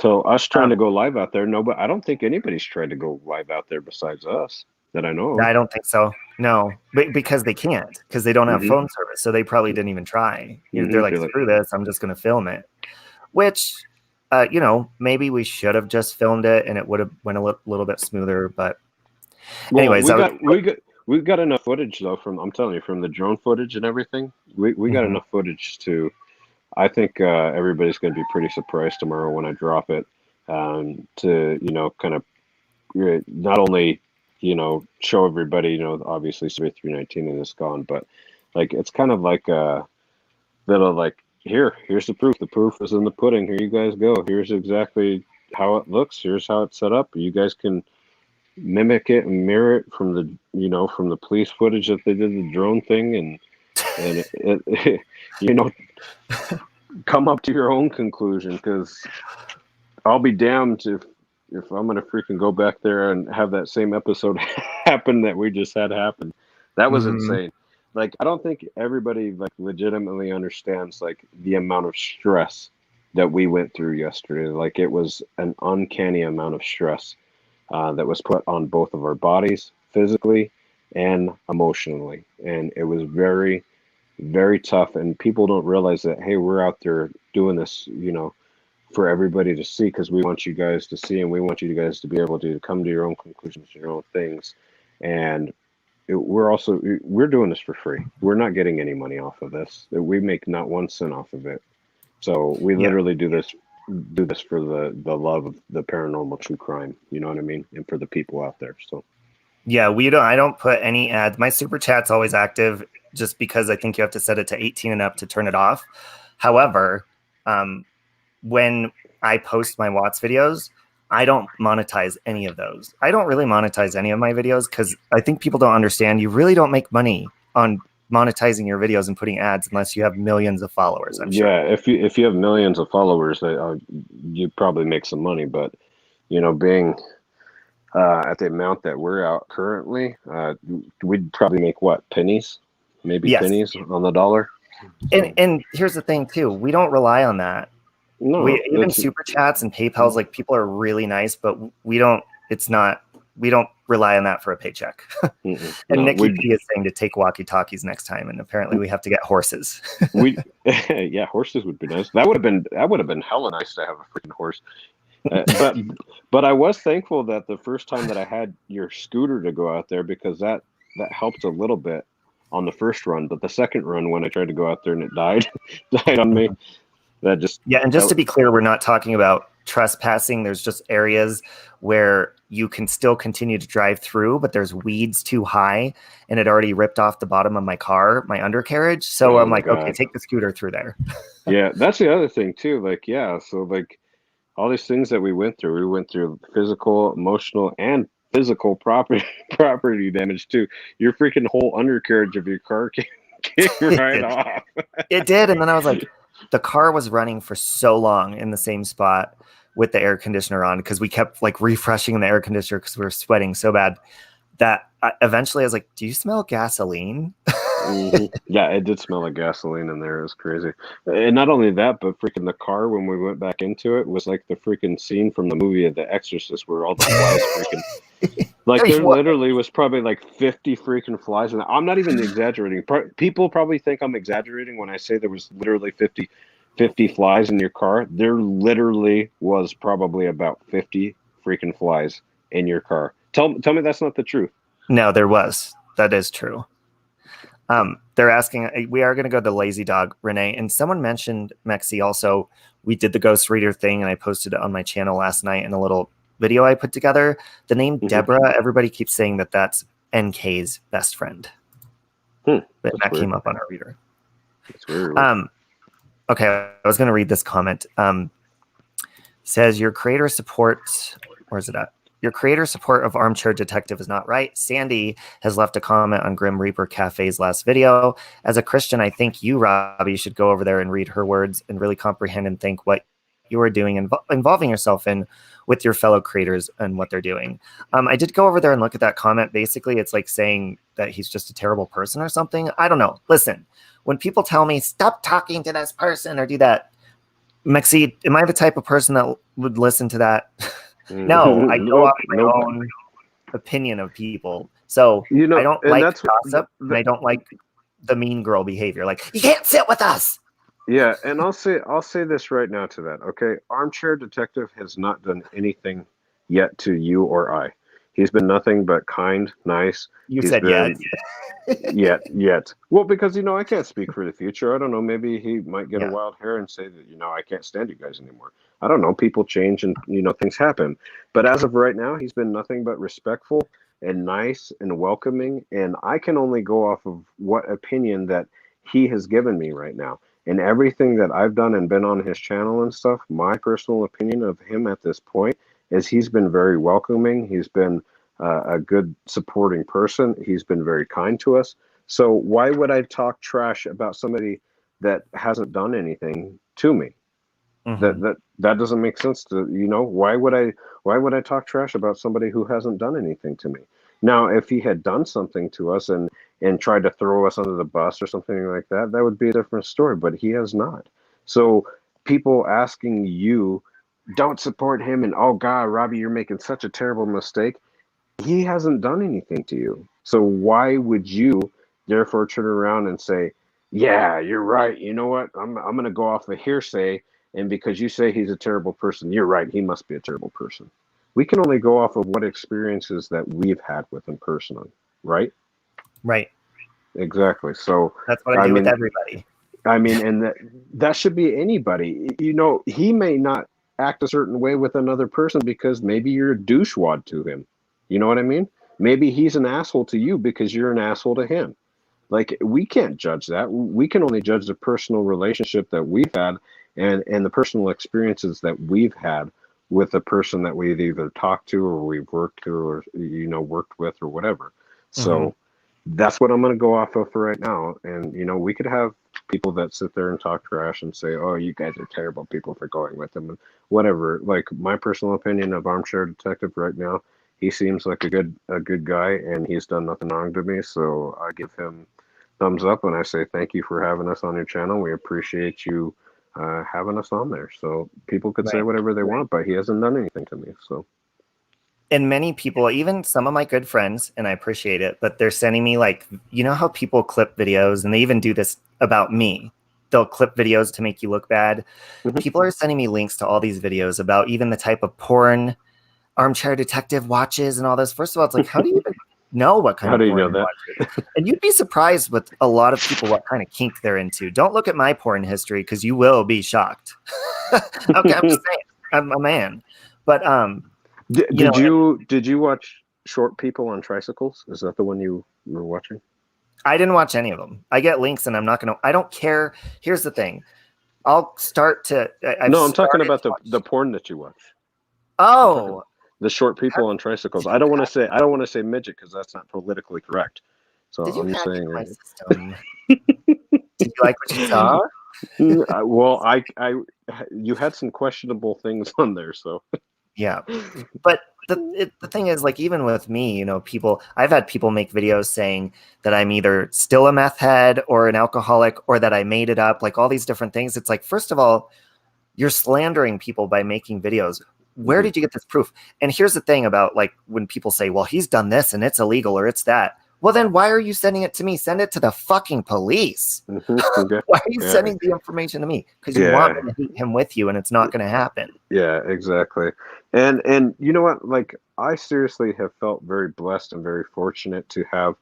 So us trying um to go live out there, no, but I don't think anybody's tried to go live out there besides us that I know of. I don't think so, no, because they can't, because they don't have Hmm. phone service, so they probably didn't even try. They're Hmm. like, They're like, screw this, I'm just going to film it, which maybe we should have just filmed it and it would have went a little bit smoother, but well, anyways, we got enough footage though, from, I'm telling you, from the drone footage and everything. We got Mhm. enough footage to. I think everybody's going to be pretty surprised tomorrow when I drop it. to, kind of not only, show everybody, obviously Survey 319 is gone, but like it's kind of like a little like, here's the proof. The proof is in the pudding. Here you guys go. Here's exactly how it looks. Here's how it's set up. You guys can mimic it and mirror it from the, from the police footage that they did the drone thing, and you know, come up to your own conclusion, because I'll be damned if I'm gonna freaking go back there and have that same episode happen that we just had happen. That was insane. Like, I don't think everybody like legitimately understands like the amount of stress that we went through yesterday. Like, it was an uncanny amount of stress that was put on both of our bodies, physically and emotionally, and it was very, very tough. And people don't realize that, hey, we're out there doing this, for everybody to see, because we want you guys to see, and we want you guys to be able to come to your own conclusions, your own things. And we're doing this for free. We're not getting any money off of this. We make not 1 cent off of it. So we literally do this for the love of the paranormal true crime. You know what I mean? And for the people out there. So yeah, I don't put any ads. My super chat's always active, just because I think you have to set it to 18 and up to turn it off. However, when I post my Watts videos, I don't monetize any of those. I don't really monetize any of my videos, because I think people don't understand. You really don't make money on monetizing your videos and putting ads unless you have millions of followers. I'm sure. Yeah, if you have millions of followers, you probably make some money. But being at the amount that we're out currently, we'd probably make what, pennies, maybe pennies on the dollar. And here's the thing too: we don't rely on that. No, even super chats and PayPal's, like, people are really nice, but we don't rely on that for a paycheck. And no, Nikki P is saying to take walkie-talkies next time, and apparently we have to get horses. Yeah, horses would be nice. That would have been hella nice to have a freaking horse. But I was thankful that the first time that I had your scooter to go out there, because that helped a little bit on the first run. But the second run, when I tried to go out there and it died on me. And just to be clear, we're not talking about trespassing. There's just areas where you can still continue to drive through, but there's weeds too high, and it already ripped off the bottom of my car, my undercarriage. So I'm like, okay, take the scooter through there. Yeah, that's the other thing too. Like, yeah, so like all these things that we went through physical, emotional, and physical property damage too. Your freaking whole undercarriage of your car came right off. It did, and then I was like, the car was running for so long in the same spot with the air conditioner on, because we kept like refreshing the air conditioner because we were sweating so bad that eventually I was like, do you smell gasoline? Yeah, it did smell like gasoline in there. It was crazy. And not only that, but freaking the car, when we went back into it, was like the freaking scene from the movie of The Exorcist, where all the flies freaking like, there literally was probably like 50 freaking flies. And I'm not even exaggerating. People probably think I'm exaggerating when I say there was literally 50 flies in your car. There literally was probably about 50 freaking flies in your car. Tell me that's not the truth. No, there was. That is true. They're asking, we are going to go to Lazy Dog, Renee, and someone mentioned, Mexi, also, we did the ghost reader thing, and I posted it on my channel last night in a little video I put together. The name Deborah, everybody keeps saying that that's NK's best friend. But that came up on our reader. That's weird. Okay, I was going to read this comment. Says, your creator support, where's it at? Your creator support of Armchair Detective is not right. Sandy has left a comment on Grim Reaper Cafe's last video. As a Christian, I think you, Robbie, should go over there and read her words and really comprehend and think what you are doing, involving yourself in with your fellow creators and what they're doing. I did go over there and look at that comment. Basically, it's like saying that he's just a terrible person or something. I don't know. Listen, when people tell me, stop talking to this person or do that, Mexi, am I the type of person that would listen to that? No, I go off my own opinion of people. So I don't like gossip, and I don't like the mean girl behavior. Like, you can't sit with us. Yeah, and I'll say this right now to that. Okay, Armchair Detective has not done anything yet to you or I. He's been nothing but kind, nice. You He's said yes. been yet. Well, because I can't speak for the future. I don't know. Maybe he might get a Yeah. wild hair and say that I can't stand you guys anymore. I don't know. People change and things happen. But as of right now, he's been nothing but respectful and nice and welcoming. And I can only go off of what opinion that he has given me right now. And everything that I've done and been on his channel and stuff, my personal opinion of him at this point is he's been very welcoming. He's been a good supporting person. He's been very kind to us. So why would I talk trash about somebody that hasn't done anything to me? Mm-hmm. That doesn't make sense to why would I talk trash about somebody who hasn't done anything to me? Now, if he had done something to us and tried to throw us under the bus or something like that, that would be a different story, but he has not. So people asking you, don't support him, and oh God, Robbie, you're making such a terrible mistake. He hasn't done anything to you. So why would you therefore turn around and say, yeah, you're right. You know what? I'm going to go off of hearsay. And because you say he's a terrible person, you're right. He must be a terrible person. We can only go off of what experiences that we've had with him personally, right? Right. Exactly. So, That's what I do with everybody. and that should be anybody. He may not act a certain way with another person because maybe you're a douchewad to him. You know what I mean? Maybe he's an asshole to you because you're an asshole to him. Like, we can't judge that. We can only judge the personal relationship that we've had and the personal experiences that we've had with the person that we've either talked to or we've worked to or worked with or whatever. So that's what I'm going to go off of for right now. And we could have people that sit there and talk trash and say, oh, you guys are terrible people for going with them and whatever. Like, my personal opinion of Armchair Detective right now, he seems like a good guy, and he's done nothing wrong to me, so I give him thumbs up and I say thank you for having us on your channel. We appreciate you having us on there. So people could say whatever they want, but he hasn't done anything to me. So, and many people, even some of my good friends, and I appreciate it, but they're sending me, like, you know how people clip videos, and they even do this about me. They'll clip videos to make you look bad. People are sending me links to all these videos about even the type of porn Armchair Detective watches and all this. First of all, it's like, how do you even know what kind how of do you porn know that? watching? And you'd be surprised with a lot of people what kind of kink they're into. Don't look at my porn history because you will be shocked. Okay, I'm just saying, I'm a man. But did you watch Short People on Tricycles? Is that the one you were watching? I didn't watch any of them. I get links and I don't care. Here's the thing. I'll start to. I'm talking about the porn that you watch. Oh, the Short People on Tricycles. I don't want to say midget because that's not politically correct. So did you I'm hack saying into my system? Did you like what you saw? Well, you had some questionable things on there, so yeah. But the thing is, like, even with me, I've had people make videos saying that I'm either still a meth head or an alcoholic or that I made it up, like all these different things. It's like, first of all, you're slandering people by making videos. Where did you get this proof? And here's the thing about, like, when people say, well, he's done this and it's illegal or it's that. Well, then why are you sending it to me? Send it to the fucking police. Okay. Why are you sending the information to me? Because you want me to hate him with you, and it's not going to happen. Yeah, exactly. And you know what? Like, I seriously have felt very blessed and very fortunate to have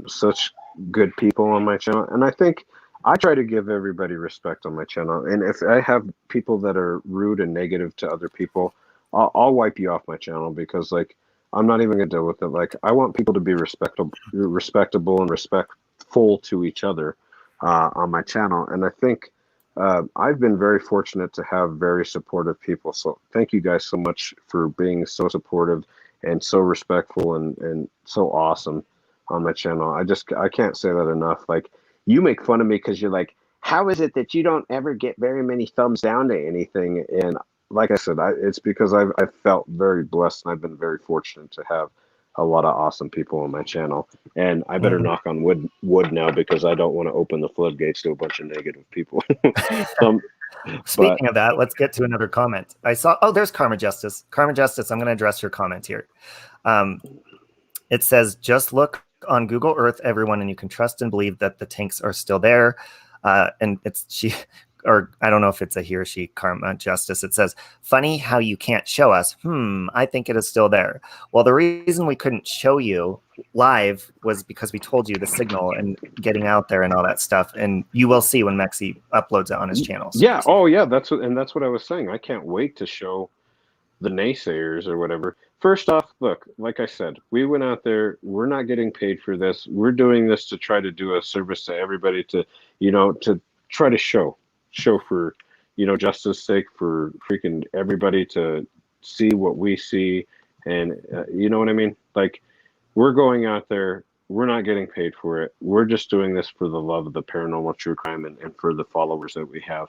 such good people on my channel. And I think I try to give everybody respect on my channel. And if I have people that are rude and negative to other people, I'll wipe you off my channel because, like, I'm not even gonna deal with it. Like, I want people to be respectable and respectful to each other on my channel. And I think I've been very fortunate to have very supportive people. So thank you guys so much for being so supportive and so respectful and so awesome on my channel. I can't say that enough. Like, you make fun of me because you're like, how is it that you don't ever get very many thumbs down to anything? And like I said, it's because I've felt very blessed and I've been very fortunate to have a lot of awesome people on my channel. And I better knock on wood now because I don't want to open the floodgates to a bunch of negative people. Speaking of that, let's get to another comment. I saw, there's Karma Justice. Karma Justice, I'm going to address your comment here. It says, just look on Google Earth, everyone, and you can trust and believe that the tanks are still there. And or I don't know if it's a he or she, Karma Justice. It says, funny how you can't show us. I think it is still there. Well, the reason we couldn't show you live was because we told you the signal and getting out there and all that stuff. And you will see when Mexi uploads it on his channels. Yeah. Oh, yeah. That's what I was saying. I can't wait to show the naysayers or whatever. First off, look, like I said, we went out there. We're not getting paid for this. We're doing this to try to do a service to everybody to, to try to show for, justice sake, for freaking everybody to see what we see. And you know what I mean? Like, we're going out there. We're not getting paid for it. We're just doing this for the love of the paranormal true crime and for the followers that we have.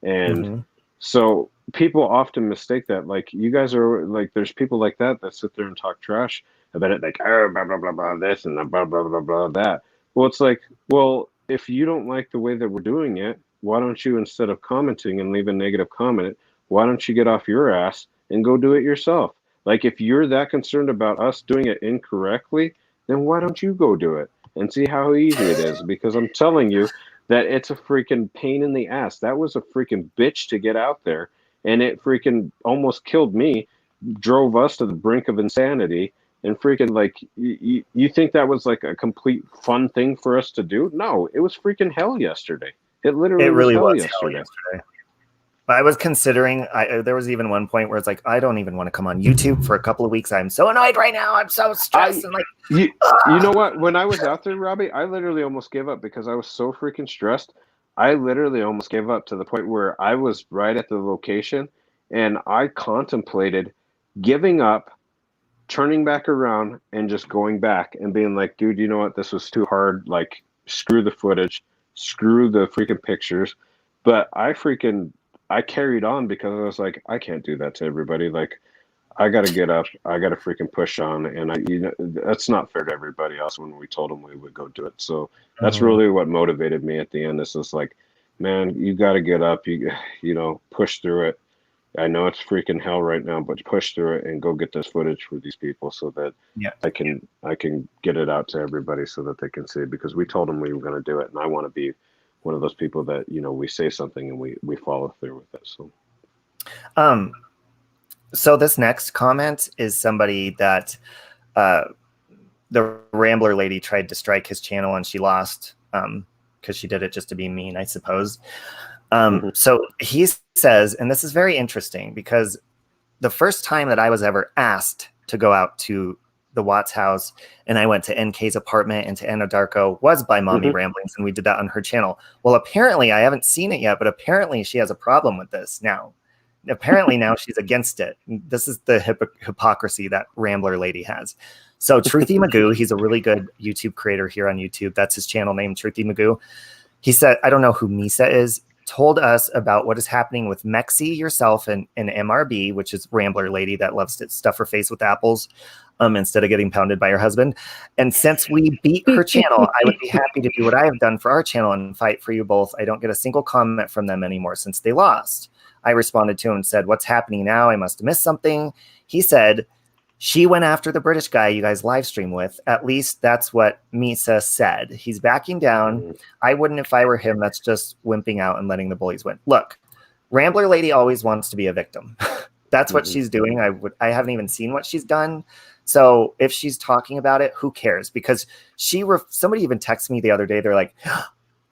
And so people often mistake that. Like, you guys are like, there's people like that sit there and talk trash about it, like, oh, blah, blah, blah, blah, this and blah, blah, blah, blah, that. Well, it's like, well, if you don't like the way that we're doing it, why don't you, instead of commenting and leave a negative comment, why don't you get off your ass and go do it yourself? Like, if you're that concerned about us doing it incorrectly, then why don't you go do it and see how easy it is? Because I'm telling you that it's a freaking pain in the ass. That was a freaking bitch to get out there, and it freaking almost killed me, drove us to the brink of insanity, and freaking, like, you think that was like a complete fun thing for us to do? No, it was freaking hell yesterday. It literally was hell yesterday. I was considering, there was even one point where it's like, I don't even want to come on YouTube for a couple of weeks. I'm so annoyed right now. I'm so stressed. And like, you know what? When I was out there, Robbie, I literally almost gave up because I was so freaking stressed. I literally almost gave up to the point where I was right at the location and I contemplated giving up, turning back around and just going back and being like, dude, you know what? This was too hard. Like, screw the footage, screw the freaking pictures. But I carried on because I was like, I can't do that to everybody. Like, I got to get up. I got to freaking push on. And that's not fair to everybody else when we told them we would go do it. So that's really what motivated me at the end. This is like, man, you got to get up. You push through it. I know it's freaking hell right now, but push through it and go get this footage for these people so that I can get it out to everybody so that they can see it, because we told them we were going to do it. And I want to be one of those people that, we say something and we follow through with it. So this next comment is somebody that the Rambler lady tried to strike his channel and she lost because she did it just to be mean, I suppose. So he says, and this is very interesting because the first time that I was ever asked to go out to the Watts house and I went to NK's apartment and to Anadarko was by Mommy Ramblings, and we did that on her channel. Well, apparently I haven't seen it yet, but apparently she has a problem with this now. Apparently now she's against it. This is the hypocrisy that Rambler lady has. So Truthy Magoo, he's a really good YouTube creator here on YouTube. That's his channel name, Truthy Magoo. He said, I don't know who Misa is, told us about what is happening with Mexi, yourself, and MRB, which is Rambler lady that loves to stuff her face with apples instead of getting pounded by her husband. And since we beat her channel, I would be happy to do what I have done for our channel and fight for you both. I don't get a single comment from them anymore since they lost. I responded to him and said, what's happening now? I must have missed something. He said, she went after the British guy you guys live stream with. At least that's what Misa said. He's backing down. I wouldn't if I were him. That's just wimping out and letting the bullies win. Look, Rambler lady always wants to be a victim. That's what she's doing. I haven't even seen what she's done. So if she's talking about it, who cares? Because somebody even texted me the other day. They're like,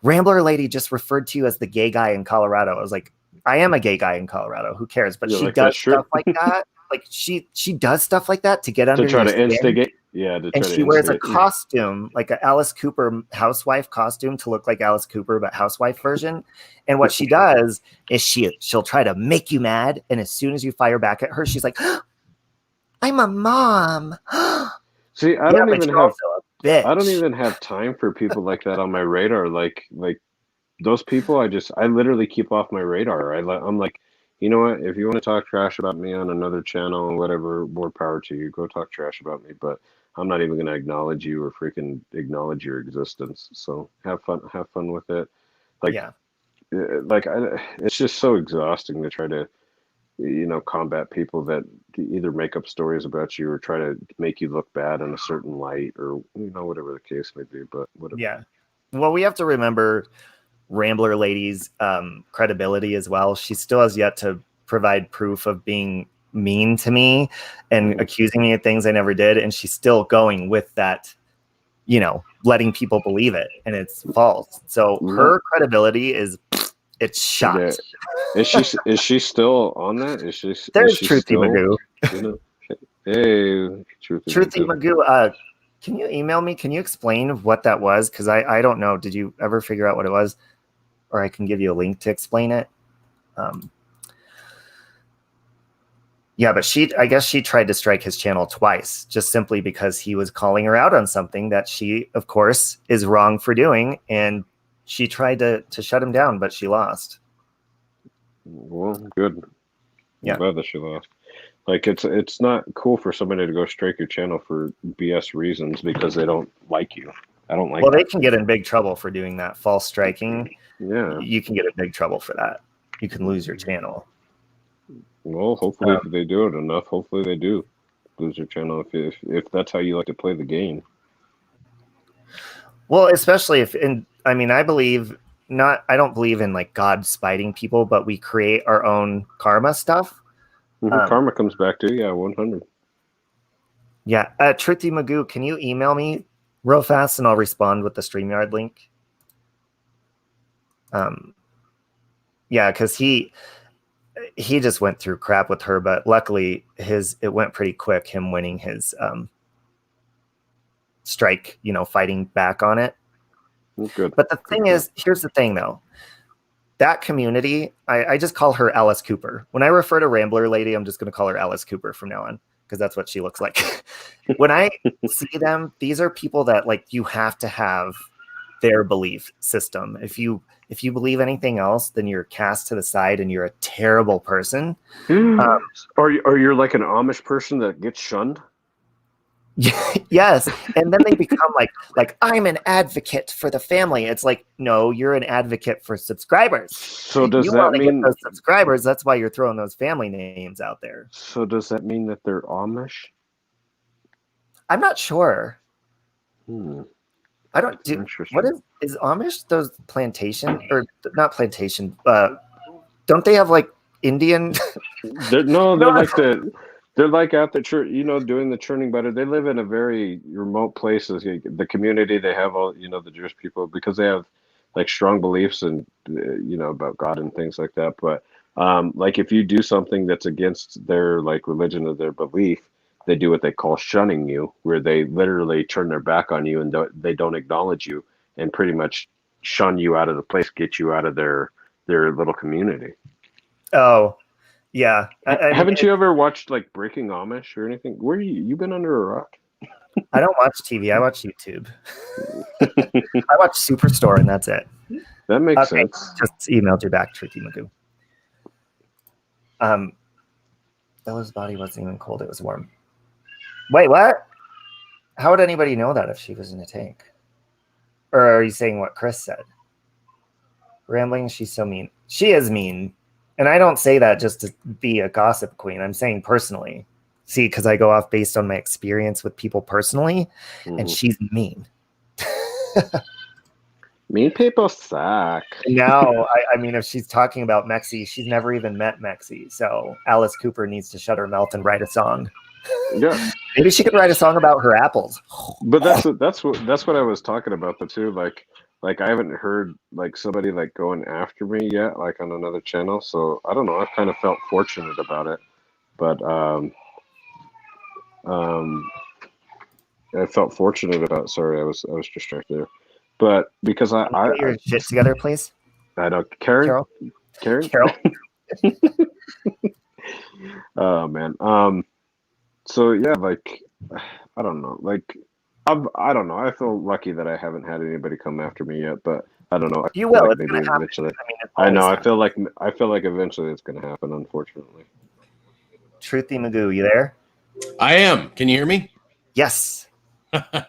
Rambler lady just referred to you as the gay guy in Colorado. I was like, I am a gay guy in Colorado. Who cares? But she does stuff like that. Like she does stuff like that to get under to try your to instigate. skin. Yeah, and she wears a costume, like an Alice Cooper housewife costume, to look like Alice Cooper, but housewife version. And what she does is she'll try to make you mad, and as soon as you fire back at her, she's like, "I'm a mom." See, I don't even have time for people like that on my radar. Like those people, I literally keep off my radar. I'm like, you know what? If you want to talk trash about me on another channel and whatever, more power to you. Go talk trash about me, but I'm not even going to acknowledge you or freaking acknowledge your existence. So have fun with it. Like, it's just so exhausting to try to, combat people that either make up stories about you or try to make you look bad in a certain light or, whatever the case may be. But whatever. Yeah. Well, we have to remember Rambler Lady's credibility as well. She still has yet to provide proof of being mean to me and accusing me of things I never did. And she's still going with that, you know, letting people believe it, and it's false. So her credibility it's shot. Yeah. Is she still on that? There's is she Truthy still, Magoo. you know, hey, Truthy Magoo, can you email me? Can you explain what that was? Because I don't know. Did you ever figure out what it was? Or I can give you a link to explain it. Yeah, but I guess she tried to strike his channel twice, just simply because he was calling her out on something that she, of course, is wrong for doing. And she tried to shut him down, but she lost. Well, good. Yeah. I'm glad that she lost. Like, it's not cool for somebody to go strike your channel for BS reasons because they don't like you. I don't like. Well, they can get in big trouble for doing that false striking. Yeah, you can get in big trouble for that. You can lose your channel. Well, hopefully, if they do it enough, hopefully they do lose their channel. If that's how you like to play the game. Well, especially if, I mean, I don't believe in like God spiting people, but we create our own karma stuff. Karma comes back to you, 100. Yeah, Truthy Magoo, can you email me real fast and I'll respond with the StreamYard link? Yeah, because he just went through crap with her, but luckily it went pretty quick, him winning his strike, you know, fighting back on it. Good. But the thing is, here's the thing though. That community, I just call her Alice Cooper. When I refer to Rambler Lady, I'm just going to call her Alice Cooper from now on, because that's what she looks like. When I see them, these are people that like you have to have their belief system. If you believe anything else, then you're cast to the side and you're a terrible person. Or you're like an Amish person that gets shunned. Yes, and then they become like I'm an advocate for the family. It's like, no, you're an advocate for subscribers. So does that mean get those subscribers? That's why you're throwing those family names out there. So does that mean that they're Amish? I'm not sure. I don't do. What is Amish? Those plantation or not plantation? Don't they have like Indian? They're like out there, doing the churning butter. They live in a very remote places. The community, they have all, the Jewish people, because they have like strong beliefs and, about God and things like that. But like if you do something that's against their like religion or their belief, they do what they call shunning you, where they literally turn their back on you and they don't acknowledge you and pretty much shun you out of the place, get you out of their little community. Oh, yeah. Haven't you ever watched like Breaking Amish or anything? Where you been under a rock? I don't watch TV. I watch YouTube. I watch Superstore, and that's it. That makes sense. Just emailed you back, Truthy Magoo. Bella's body wasn't even cold. It was warm. Wait, what? How would anybody know that if she was in a tank? Or are you saying what Chris said? Rambling, she's so mean. She is mean. And I don't say that just to be a gossip queen. I'm saying personally. See, because I go off based on my experience with people personally, and she's mean. Mean people suck. Now, I mean, if she's talking about Mexi, she's never even met Mexi. So Alice Cooper needs to shut her mouth and write a song. Yeah, maybe she could write a song about her apples. But that's what I was talking about too. Like I haven't heard like somebody like going after me yet, like on another channel. So I don't know. I kind of felt fortunate about it, but I felt fortunate about. Sorry, I was distracted there, but because I get your shit together, please. I know, Carol. Oh man. So yeah, like I don't know, like I don't know. I feel lucky that I haven't had anybody come after me yet, but I don't know. You will. Like it's gonna happen. Eventually. I know. I feel like eventually it's gonna happen. Unfortunately. Truthy Magoo, you there? I am. Can you hear me? Yes.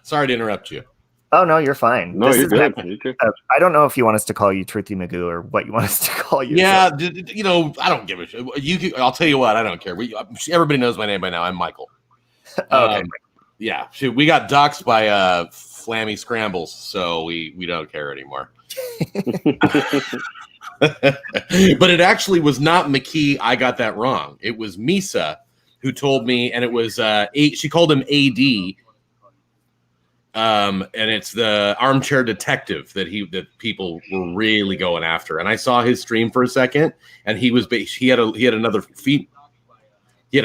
Sorry to interrupt you. Oh no, you're fine. No, you're good. You're good. I don't know if you want us to call you Truthy Magoo or what you want us to call you. Yeah, so. I don't give a shit. I'll tell you what. I don't care. Everybody knows my name by now. I'm Michael. Okay. Yeah, shoot, we got doxxed by flammy scrambles, so we don't care anymore. But it actually was not McKee. I got that wrong. It was Misa who told me, and it was she called him AD. And it's the armchair detective that people were really going after. And I saw his stream for a second, and he had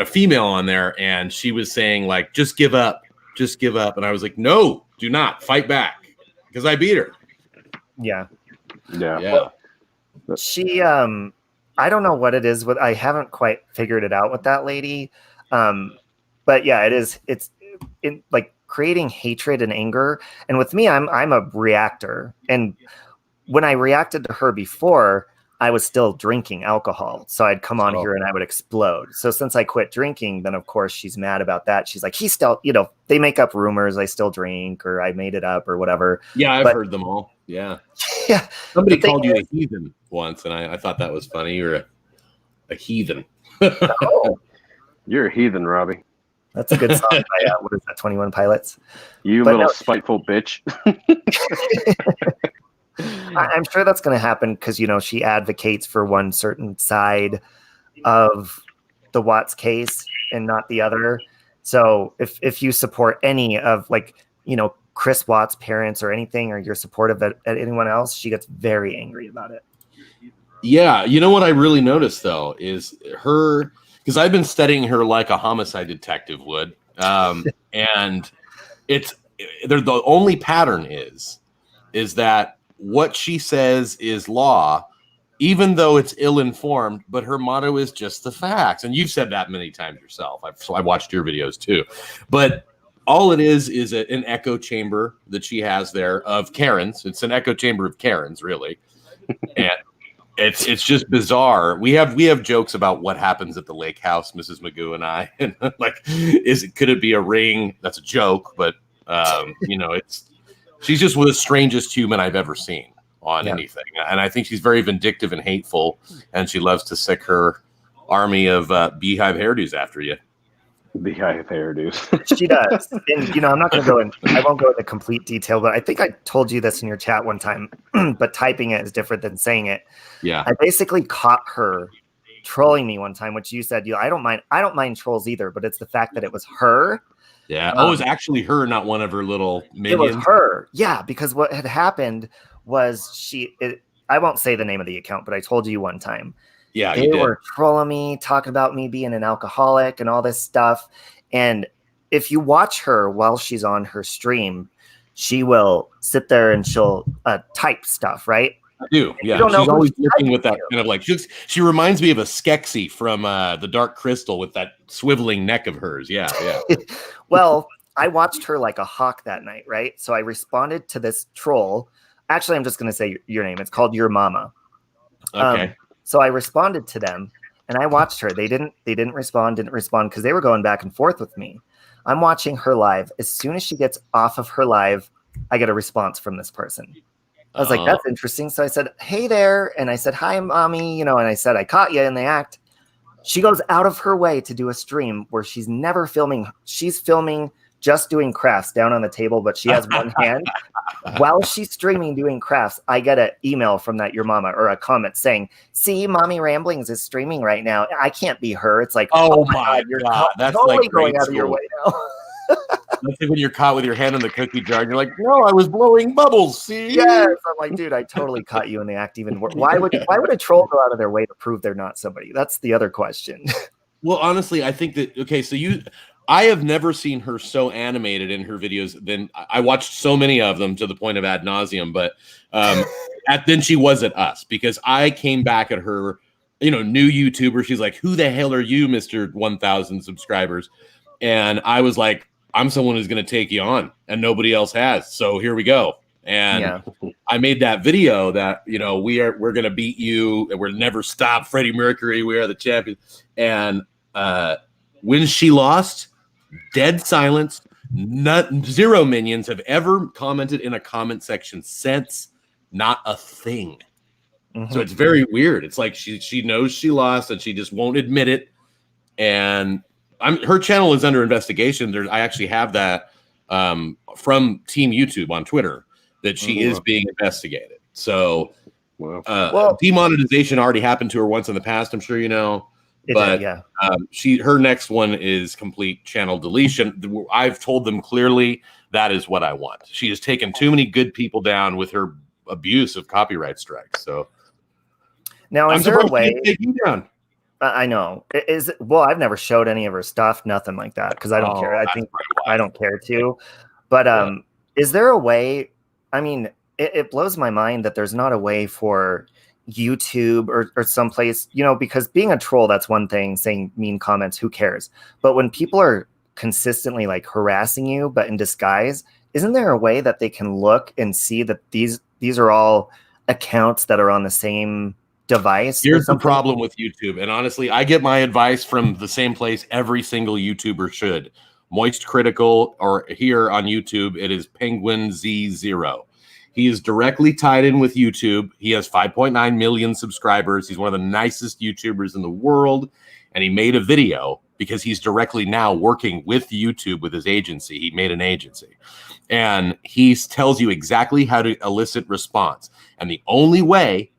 a female on there, and she was saying like, just give up. And I was like, no, do not fight back, because I beat her. Yeah. Yeah. Well, she I don't know what it is I haven't quite figured it out with that lady. But yeah, it's in like creating hatred and anger. And with me, I'm a reactor. And when I reacted to her before, I was still drinking alcohol. So I'd come on here and I would explode. So since I quit drinking, then of course she's mad about that. She's like, he's still, they make up rumors. I still drink, or I made it up, or whatever. Yeah, I've heard them all. Yeah. Yeah. Somebody called you a heathen once, and I thought that was funny. You're a heathen. Oh, you're a heathen, Robbie. That's a good song by, what is that, 21 Pilots? You little spiteful bitch. I'm sure that's going to happen because, she advocates for one certain side of the Watts case and not the other. So if you support any of, like, Chris Watts' parents or anything, or you're supportive at anyone else, she gets very angry about it. Yeah. You know what I really noticed, though, is her, because I've been studying her like a homicide detective would. And the only pattern is that what she says is law, even though it's ill-informed, but her motto is just the facts. And you've said that many times yourself. I watched your videos too. But all it is an echo chamber that she has there of Karens. It's an echo chamber of Karens, really. And it's just bizarre. We have jokes about what happens at the lake house, Mrs. Magoo and I. And like, could it be a ring? That's a joke, but she's just the strangest human I've ever seen on anything. And I think she's very vindictive and hateful, and she loves to sick her army of beehive hairdos after you. Beehive hairdos. She does. And, I'm not going to I won't go into complete detail, but I think I told you this in your chat one time, but typing it is different than saying it. Yeah. I basically caught her trolling me one time, which you said, I don't mind trolls either, but it's the fact that it was her. Yeah. It was actually her, not one of her little minions. It was her. Yeah. Because what had happened was I won't say the name of the account, but I told you one time. Yeah, they were trolling me, talking about me being an alcoholic and all this stuff. And if you watch her while she's on her stream, she will sit there and she'll type stuff, right? I do. Yeah, she's always looking with that kind of like she reminds me of a Skeksis from the Dark Crystal with that swiveling neck of hers. Yeah. Well, I watched her like a hawk that night, right? So I responded to this troll. Actually, I'm just going to say your name. It's called Your Mama. Okay. So I responded to them, and I watched her. They didn't respond because they were going back and forth with me. I'm watching her live. As soon as she gets off of her live, I get a response from this person. I was like, that's interesting. So I said, hey there. And I said, hi, mommy. And I said, I caught you in the act. She goes out of her way to do a stream where she's never filming. She's filming just doing crafts down on the table, but she has one hand. While she's streaming doing crafts, I get an email from that Your Mama, or a comment saying, see, Mommy Ramblings is streaming right now. I can't be her. It's like, oh my God. That's totally like going out of your way now. That's like when you're caught with your hand in the cookie jar and you're like, no, I was blowing bubbles. See? Yes. I'm like, dude, I totally caught you in the act. Even why would a troll go out of their way to prove they're not somebody? That's the other question. Well, honestly, I think that, okay, so I have never seen her so animated in her videos. Then I watched so many of them to the point of ad nauseum, but then she was at us, because I came back at her, new YouTuber. She's like, who the hell are you, Mr. 1,000 subscribers? And I was like, I'm someone who's going to take you on, and nobody else has. So here we go. And I made that video that, we're going to beat you, and we'll never stop. Freddie Mercury, we are the champions. And when she lost, dead silence. Zero minions have ever commented in a comment section since. Not a thing. Mm-hmm. So it's very weird. It's like she knows she lost, and she just won't admit it. And her channel is under investigation. I actually have that from Team YouTube on Twitter that she is being investigated. So demonetization already happened to her once in the past, I'm sure you know. But her next one is complete channel deletion. I've told them clearly that is what I want. She has taken too many good people down with her abuse of copyright strikes. So now, is there a way to take you down? I know. I've never showed any of her stuff, nothing like that, because I don't care. I don't care to. But is there a way? I mean, it blows my mind that there's not a way for YouTube or someplace, because being a troll, that's one thing, saying mean comments, who cares? But when people are consistently like harassing you, but in disguise, isn't there a way that they can look and see that these are all accounts that are on the same device? Here's the problem with YouTube, and honestly, I get my advice from the same place every single YouTuber should. Moist Critical, or here on YouTube, it is Penguin Z0. He is directly tied in with YouTube. He has 5.9 million subscribers. He's one of the nicest YouTubers in the world, and he made a video because he's directly now working with YouTube with his agency. He made an agency, and he tells you exactly how to elicit response. And the only way,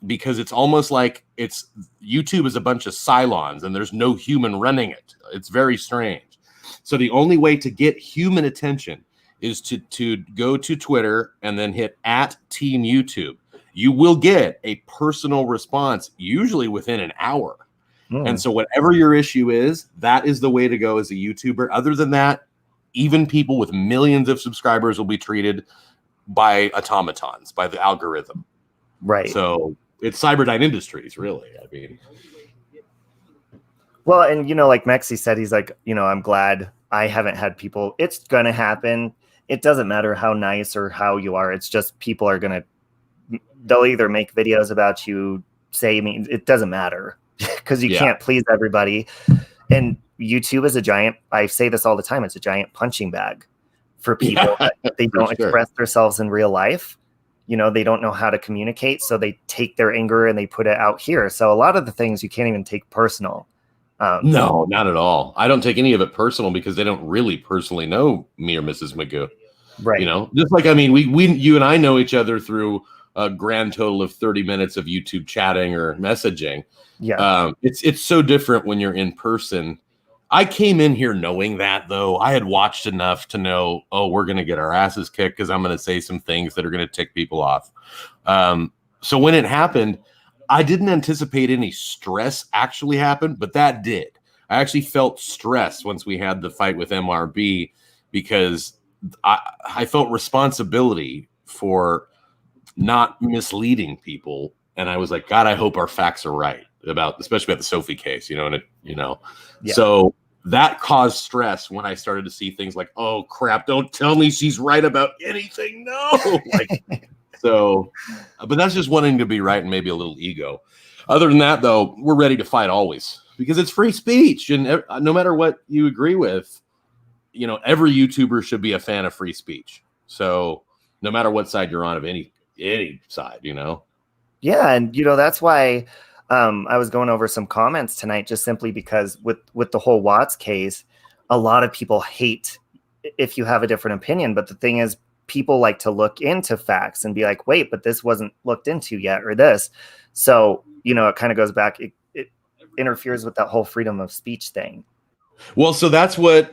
because it's almost like YouTube is a bunch of Cylons and there's no human running it. It's very strange. So the only way to get human attention is to go to Twitter and then hit @Team YouTube. You will get a personal response, usually within an hour. And so whatever your issue is, that is the way to go as a YouTuber. Other than that, even people with millions of subscribers will be treated by automatons, by the algorithm. Right. So it's Cyberdyne Industries, really. I mean, well, and like Mexi said, he's like, I'm glad I haven't had people. It's gonna happen. It doesn't matter how nice or how you are. It's just people are they'll either make videos about you, say mean. It doesn't matter because you can't please everybody. And YouTube is a giant. I say this all the time. It's a giant punching bag for people that they don't express themselves in real life. They don't know how to communicate, so they take their anger and they put it out here. So a lot of the things you can't even take personal. No, not at all. I don't take any of it personal because they don't really personally know me or Mrs. Magoo. Right. Just like, I mean, you and I know each other through a grand total of 30 minutes of YouTube chatting or messaging. Yeah. It's so different when you're in person. I came in here knowing that, though. I had watched enough to know, we're going to get our asses kicked because I'm going to say some things that are going to tick people off. So when it happened, I didn't anticipate any stress actually happen, but that did. I actually felt stress once we had the fight with MRB because I felt responsibility for not misleading people. And I was like, God, I hope our facts are right especially about the Sophie case, Yeah. So that caused stress when I started to see things like, oh crap, don't tell me she's right about anything. No. But that's just wanting to be right and maybe a little ego. Other than that, though, we're ready to fight always because it's free speech. And no matter what you agree with, every YouTuber should be a fan of free speech. So no matter what side you're on of any side, Yeah. And, that's why I was going over some comments tonight, just simply because with the whole Watts case, a lot of people hate if you have a different opinion. But the thing is, people like to look into facts and be like, wait, but this wasn't looked into yet, or this. So, it kind of goes back. It interferes with that whole freedom of speech thing. Well, so that's what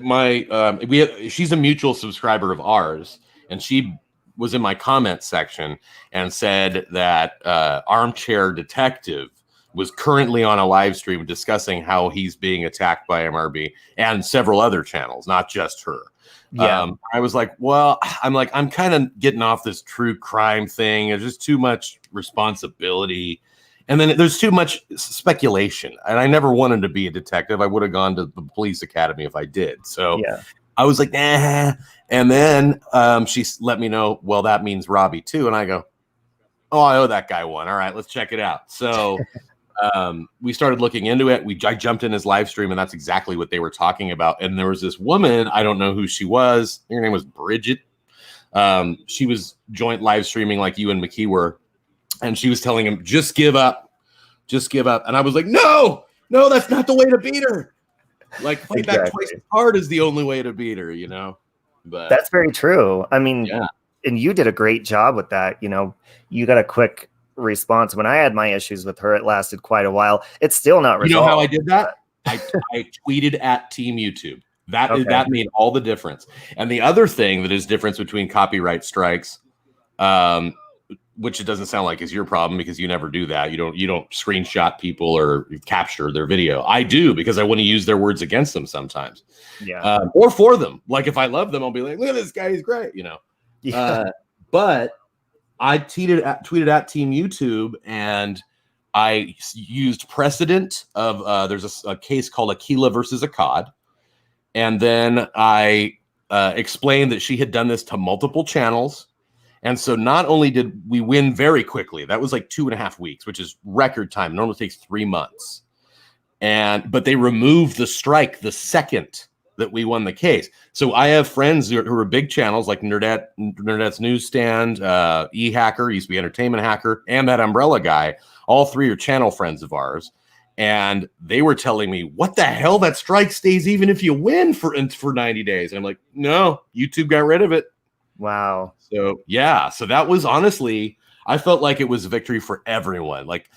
she's a mutual subscriber of ours, and she was in my comment section and said that Armchair Detective was currently on a live stream discussing how he's being attacked by MRB and several other channels, not just her. Yeah. I was like, I'm kind of getting off this true crime thing. There's just too much responsibility. And then there's too much speculation. And I never wanted to be a detective. I would have gone to the police academy if I did. So I was like, nah. And then she let me know, well, that means Robbie too. And I go, oh, I owe that guy one. All right, let's check it out. So we started looking into it. I jumped in his live stream, and that's exactly what they were talking about. And there was this woman, I don't know who she was. Her name was Bridget. She was joint live streaming like you and McKee were. And she was telling him, just give up. Just give up. And I was like, no, that's not the way to beat her. Like, fight back twice as hard is the only way to beat her, But That's very true. I mean, yeah. and you did a great job with that. You know, you got a quick response. When I had my issues with her, it lasted quite a while. It's still not You know resolved. how I did that? I tweeted at Team YouTube. That made all the difference. And the other thing that is difference between copyright strikes, which it doesn't sound like is your problem because you never do that. You don't screenshot people or capture their video. I do because I want to use their words against them sometimes. Yeah. Or for them. Like if I love them, I'll be like, look at this guy, he's great, you know. Yeah. But I tweeted at Team YouTube, and I used precedent of there's a case called Aquila versus Akkad, and then I explained that she had done this to multiple channels, and so not only did we win very quickly, that was like 2.5 weeks, which is record time. It normally takes 3 months, but they removed the strike the second that we won the case. So I have friends who are big channels like Nerdette's Newsstand, E-Hacker, used to be Entertainment Hacker, and that Umbrella guy. All three are channel friends of ours. And they were telling me, what the hell? That strike stays even if you win for 90 days. And I'm like, no, YouTube got rid of it. Wow. So, yeah. So that was honestly, I felt like it was a victory for everyone. Like,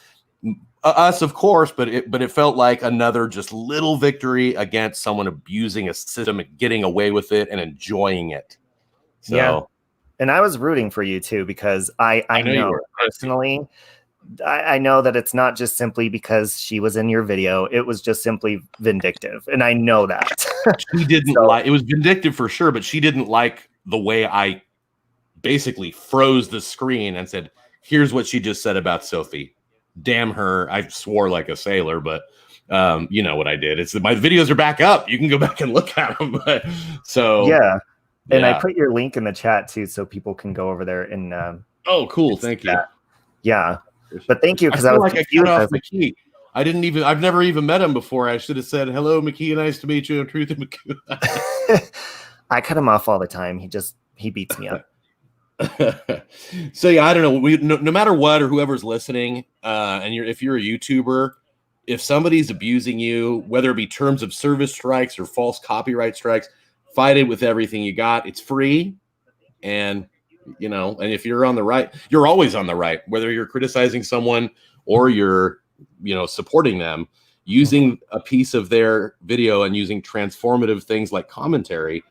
us, of course, but it felt like another just little victory against someone abusing a system, getting away with it, and enjoying it. So, yeah, and I was rooting for you too because I know personally, I know that it's not just simply because she was in your video; it was just simply vindictive, and I know that she didn't like. It was vindictive for sure, but she didn't like the way I basically froze the screen and said, "Here's what she just said about Sophie." Damn her. I swore like a sailor, but you know what I did. It's my videos are back up. You can go back and look at them. But so yeah. And I put your link in the chat too, so people can go over there and oh, cool. Thank you. Yeah. But thank you, because I was like confused. I cut off McKee. I've never even met him before. I should have said, hello, McKee, nice to meet you. I'm Truth and McKee. I cut him off all the time. He beats me up. So yeah, I don't know. No matter what, or whoever's listening, and if you're a YouTuber, if somebody's abusing you, whether it be terms of service strikes or false copyright strikes, fight it with everything you got. It's free, and and if you're on the right, you're always on the right. Whether you're criticizing someone or you're supporting them, using a piece of their video and using transformative things like commentary,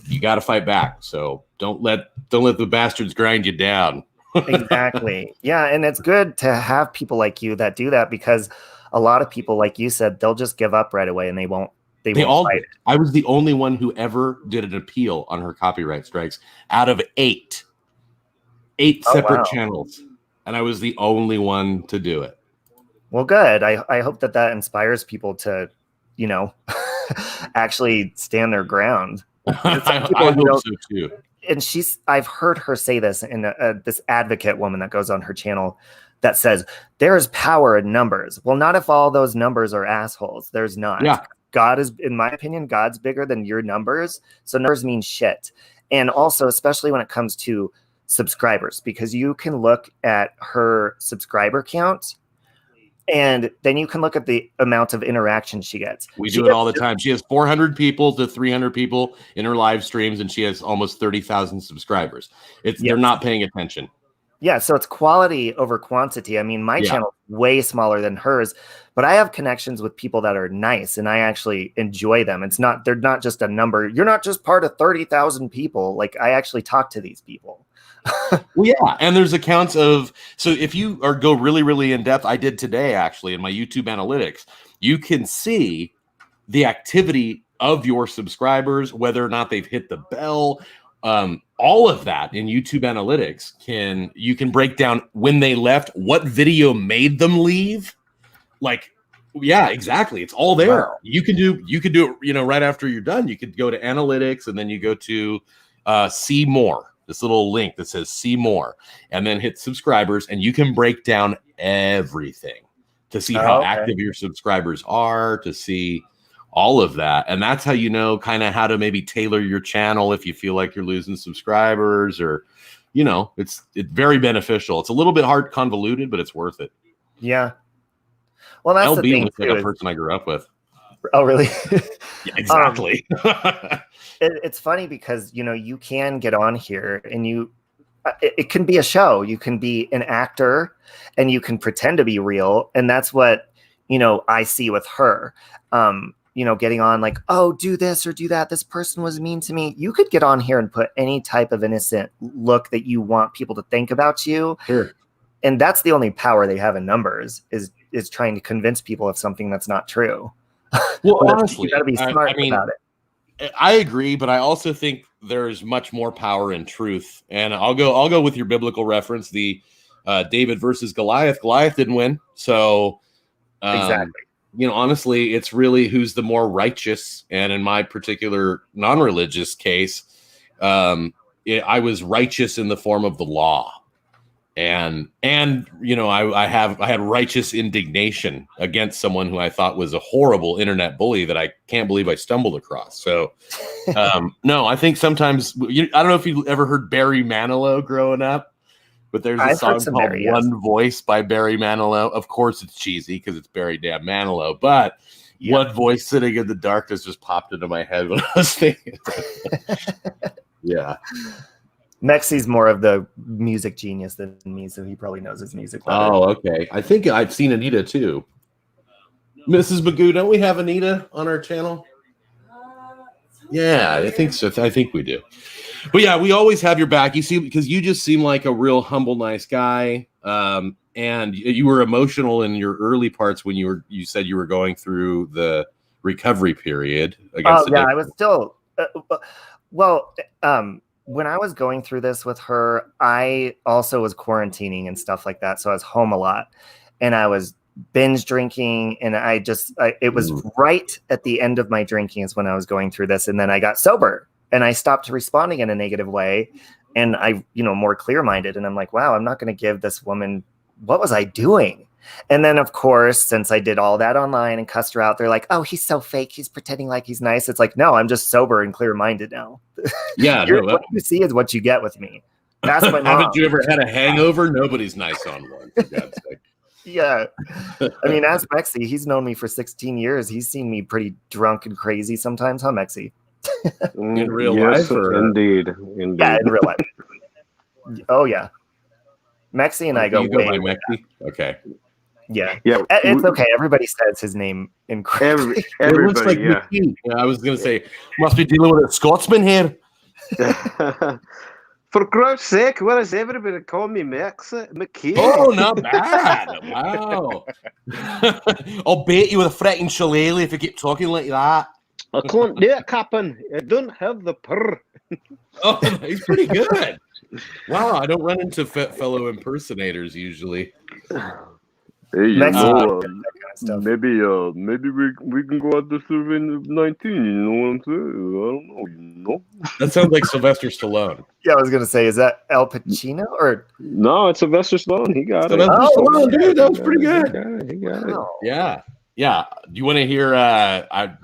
you got to fight back. So don't let the bastards grind you down. Exactly. Yeah, and it's good to have people like you that do that, because a lot of people, like you said, they'll just give up right away and they won't fight it. I was the only one who ever did an appeal on her copyright strikes out of 8 separate channels, and I was the only one to do it. Well, good. I hope that inspires people to actually stand their ground. I hope so too. And I've heard her say this in this advocate woman that goes on her channel that says there is power in numbers. Well, not if all those numbers are assholes. There's not. Yeah. God is, in my opinion, God's bigger than your numbers. So numbers mean shit. And also, especially when it comes to subscribers, because you can look at her subscriber count and then you can look at the amount of interaction she gets. We do it all the time. She has 400 people to 300 people in her live streams, and she has almost 30,000 subscribers. They're not paying attention. Yeah, so it's quality over quantity. I mean, my channel is way smaller than hers, but I have connections with people that are nice, and I actually enjoy them. They're not just a number. You're not just part of 30,000 people. Like, I actually talk to these people. Well, yeah, and there's accounts of, so if you go really, really in depth, I did today actually in my YouTube analytics, you can see the activity of your subscribers, whether or not they've hit the bell, all of that in YouTube analytics. You can break down when they left, what video made them leave. Like, yeah, exactly. It's all there. Wow. You can do it, right after you're done. You could go to analytics and then you go to see more. This little link that says see more, and then hit subscribers, and you can break down everything to see how active your subscribers are, to see all of that. And that's how you know kind of how to maybe tailor your channel if you feel like you're losing subscribers, or, it's very beneficial. It's a little bit hard, convoluted, but it's worth it. Yeah. Well, that's the thing too. Like a person I grew up with. Oh, really? Exactly. It's funny because, you know, you can get on here and it can be a show. You can be an actor and you can pretend to be real. And that's what, you know, I see with her, you know, getting on like, oh, do this or do that. This person was mean to me. You could get on here and put any type of innocent look that you want people to think about you. Sure. And that's the only power they have in numbers is trying to convince people of something that's not true. Well, honestly, you got to be smart about it. I agree, but I also think there's much more power in truth. And I'll go with your biblical reference, the David versus Goliath. Goliath didn't win, so Exactly. You know, honestly, it's really who's the more righteous. And in my particular non-religious case, I was righteous in the form of the law. And you know, I had righteous indignation against someone who I thought was a horrible internet bully that I can't believe I stumbled across. So no, I think sometimes I don't know if you ever heard Barry Manilow growing up, but there's a song called One Voice by Barry Manilow. Of course it's cheesy because it's Barry damn Manilow, but One Voice sitting in the darkness just popped into my head when I was thinking. Yeah. Mexi's more of the music genius than me, so he probably knows his music better. Oh, okay. I think I've seen Anita too. Mrs. Magoo, don't we have Anita on our channel? Yeah, I think so. I think we do. But yeah, we always have your back. You see, because you just seem like a real humble, nice guy. And you were emotional in your early parts when you said you were going through the recovery period. I was still when I was going through this with her, I also was quarantining and stuff like that. So I was home a lot and I was binge drinking. And it was right at the end of my drinking is when I was going through this. And then I got sober and I stopped responding in a negative way. And I, you know, more clear-minded. And I'm like, wow, I'm not going to give this woman, what was I doing? And then, of course, since I did all that online and cussed her out, they're like, oh, he's so fake. He's pretending like he's nice. It's like, no, I'm just sober and clear-minded now. Yeah. What you see is what you get with me. That's my mom. Haven't you ever had a hangover? Nobody's nice on one, for God's sake. Yeah. I mean, ask Mexi. He's known me for 16 years. He's seen me pretty drunk and crazy sometimes, huh, Mexi? In real life? Indeed. Yeah, in real life. Oh, yeah. Mexi and I go way by Mexi? Okay. Yeah. It's okay. Everybody says his name incorrectly. Everybody, it looks like McKee. I was going to say, must be dealing with a Scotsman here. For Christ's sake, why does everybody call me McKee? Oh, not bad. Wow. I'll bait you with a freaking shillelagh if you keep talking like that. I can't do it, Captain. I don't have the purr. Oh, he's pretty good. Wow, I don't run into fellow impersonators usually. Hey, you know, maybe we can go out to survey 19. You know what I'm saying? I don't know. You know. That sounds like Sylvester Stallone. Yeah, I was gonna say, is that Al Pacino or no? It's Sylvester Stallone. He got it. Stallone, dude, that was pretty good. He got it. Yeah. Do you want to hear?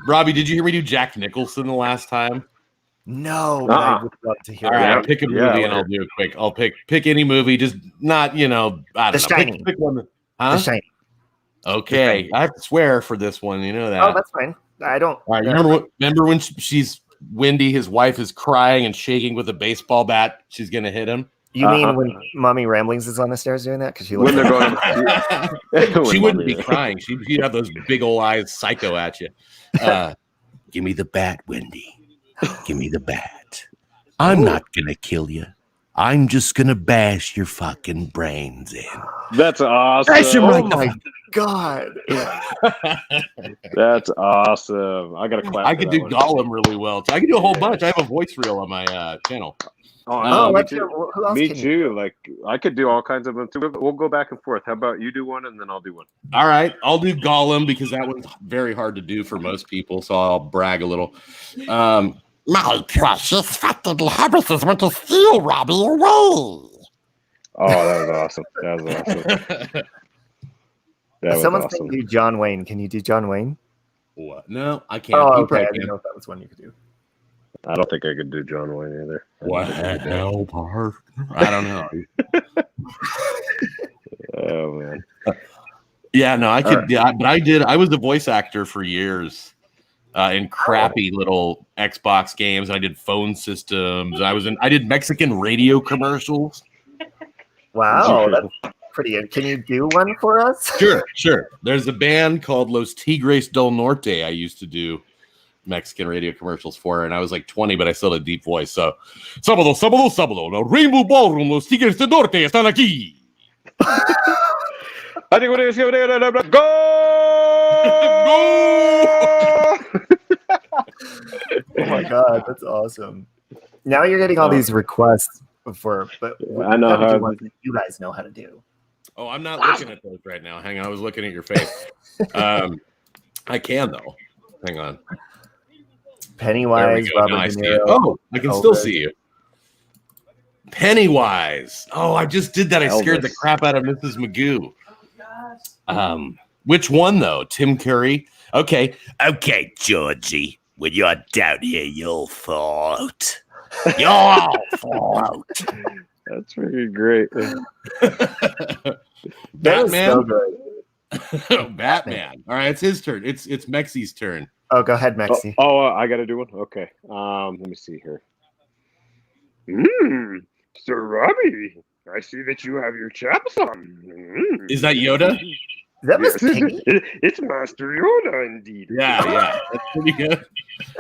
Robbie, did you hear me do Jack Nicholson the last time? No, but I would love to hear. All right, I'll pick a movie and I'll do it quick. I'll pick any movie, just not, you know, I don't know. Pick one. Huh? The Shining. Okay, I have to swear for this one. You know that. Oh, that's fine. I don't. All right, remember when she's Wendy, his wife, is crying and shaking with a baseball bat? She's gonna hit him. You mean when Mommy Ramblings is on the stairs doing that? Because she when they're going, she wouldn't be crying. She'd have those big old eyes, psycho at you. Give me the bat, Wendy. Give me the bat. I'm not gonna kill you. I'm just gonna bash your fucking brains in. That's awesome. Oh my god. That's awesome. I got to clap. I could do Gollum really well. I could do a whole bunch. I have a voice reel on my channel. Me too. Me too. Like I could do all kinds of them too. We'll go back and forth. How about you do one and then I'll do one? All right, I'll do Gollum because that one's very hard to do for most people. So I'll brag a little. My precious fucking habits went to steal Robbie away. Oh, that was awesome. Someone's saying do John Wayne. Can you do John Wayne? What? No, I can't. Oh, okay. I didn't know if that was one you could do. I don't think I could do John Wayne either. What hell, Park? I don't know. Oh man. Yeah, no, I could. Yeah, but I did. I was a voice actor for years. in crappy little Xbox games. I did phone systems. I did Mexican radio commercials. Wow, that's pretty good. Can you do one for us? Sure. There's a band called Los Tigres del Norte I used to do Mexican radio commercials for, and I was like 20, but I still had a deep voice. So, sábado, no Rainbow Ballroom, Los Tigres del Norte están aquí. Go! Oh my god, that's awesome. Now you're getting all these requests but I know how you guys know how to do. Oh, I'm not looking at those right now. Hang on, I was looking at your face. I can though. Hang on. Pennywise, Robert I De see Niro. it. Oh, I can still see you. Pennywise. Oh, I just did that. I scared the crap out of Mrs. Magoo. Which one though? Tim Curry. Okay, Georgie. When you're down here, you'll fall out. You'll fall out. That's pretty great. Batman. So good. Batman. All right, it's his turn. It's Mexie's turn. Oh, go ahead, Mexie. I got to do one. Okay. Let me see here. Sir Robbie, I see that you have your chaps on. Is that Yoda? Is that Miss Piggy? It's Master Yoda, indeed. Yeah, that's pretty good.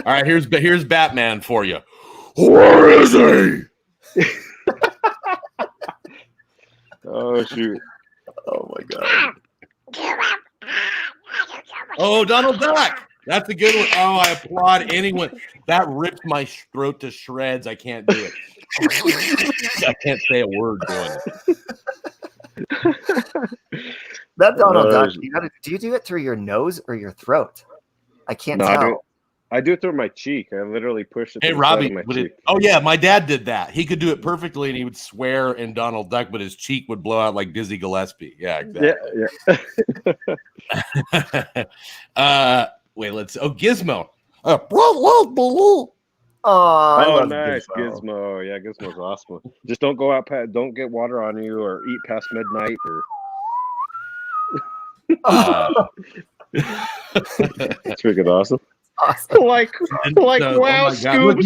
All right, here's Batman for you. Where is he? Oh shoot! Oh my god! Oh, Donald Duck. That's a good one. Oh, I applaud anyone. That ripped my throat to shreds. I can't do it. I can't say a word doing it. That Donald Duck. Do you do it through your nose or your throat? I can't tell. I do it through my cheek. I literally push it. Hey, Robbie. Oh yeah, my dad did that. He could do it perfectly, and he would swear in Donald Duck, but his cheek would blow out like Dizzy Gillespie. Yeah, exactly. Yeah. Wait, let's. Oh, Gizmo. Oh, nice, Gizmo. Yeah, Gizmo's awesome. Just don't go out. Don't get water on you, or eat past midnight, or. That's freaking awesome. Like wow, Scoops. Look,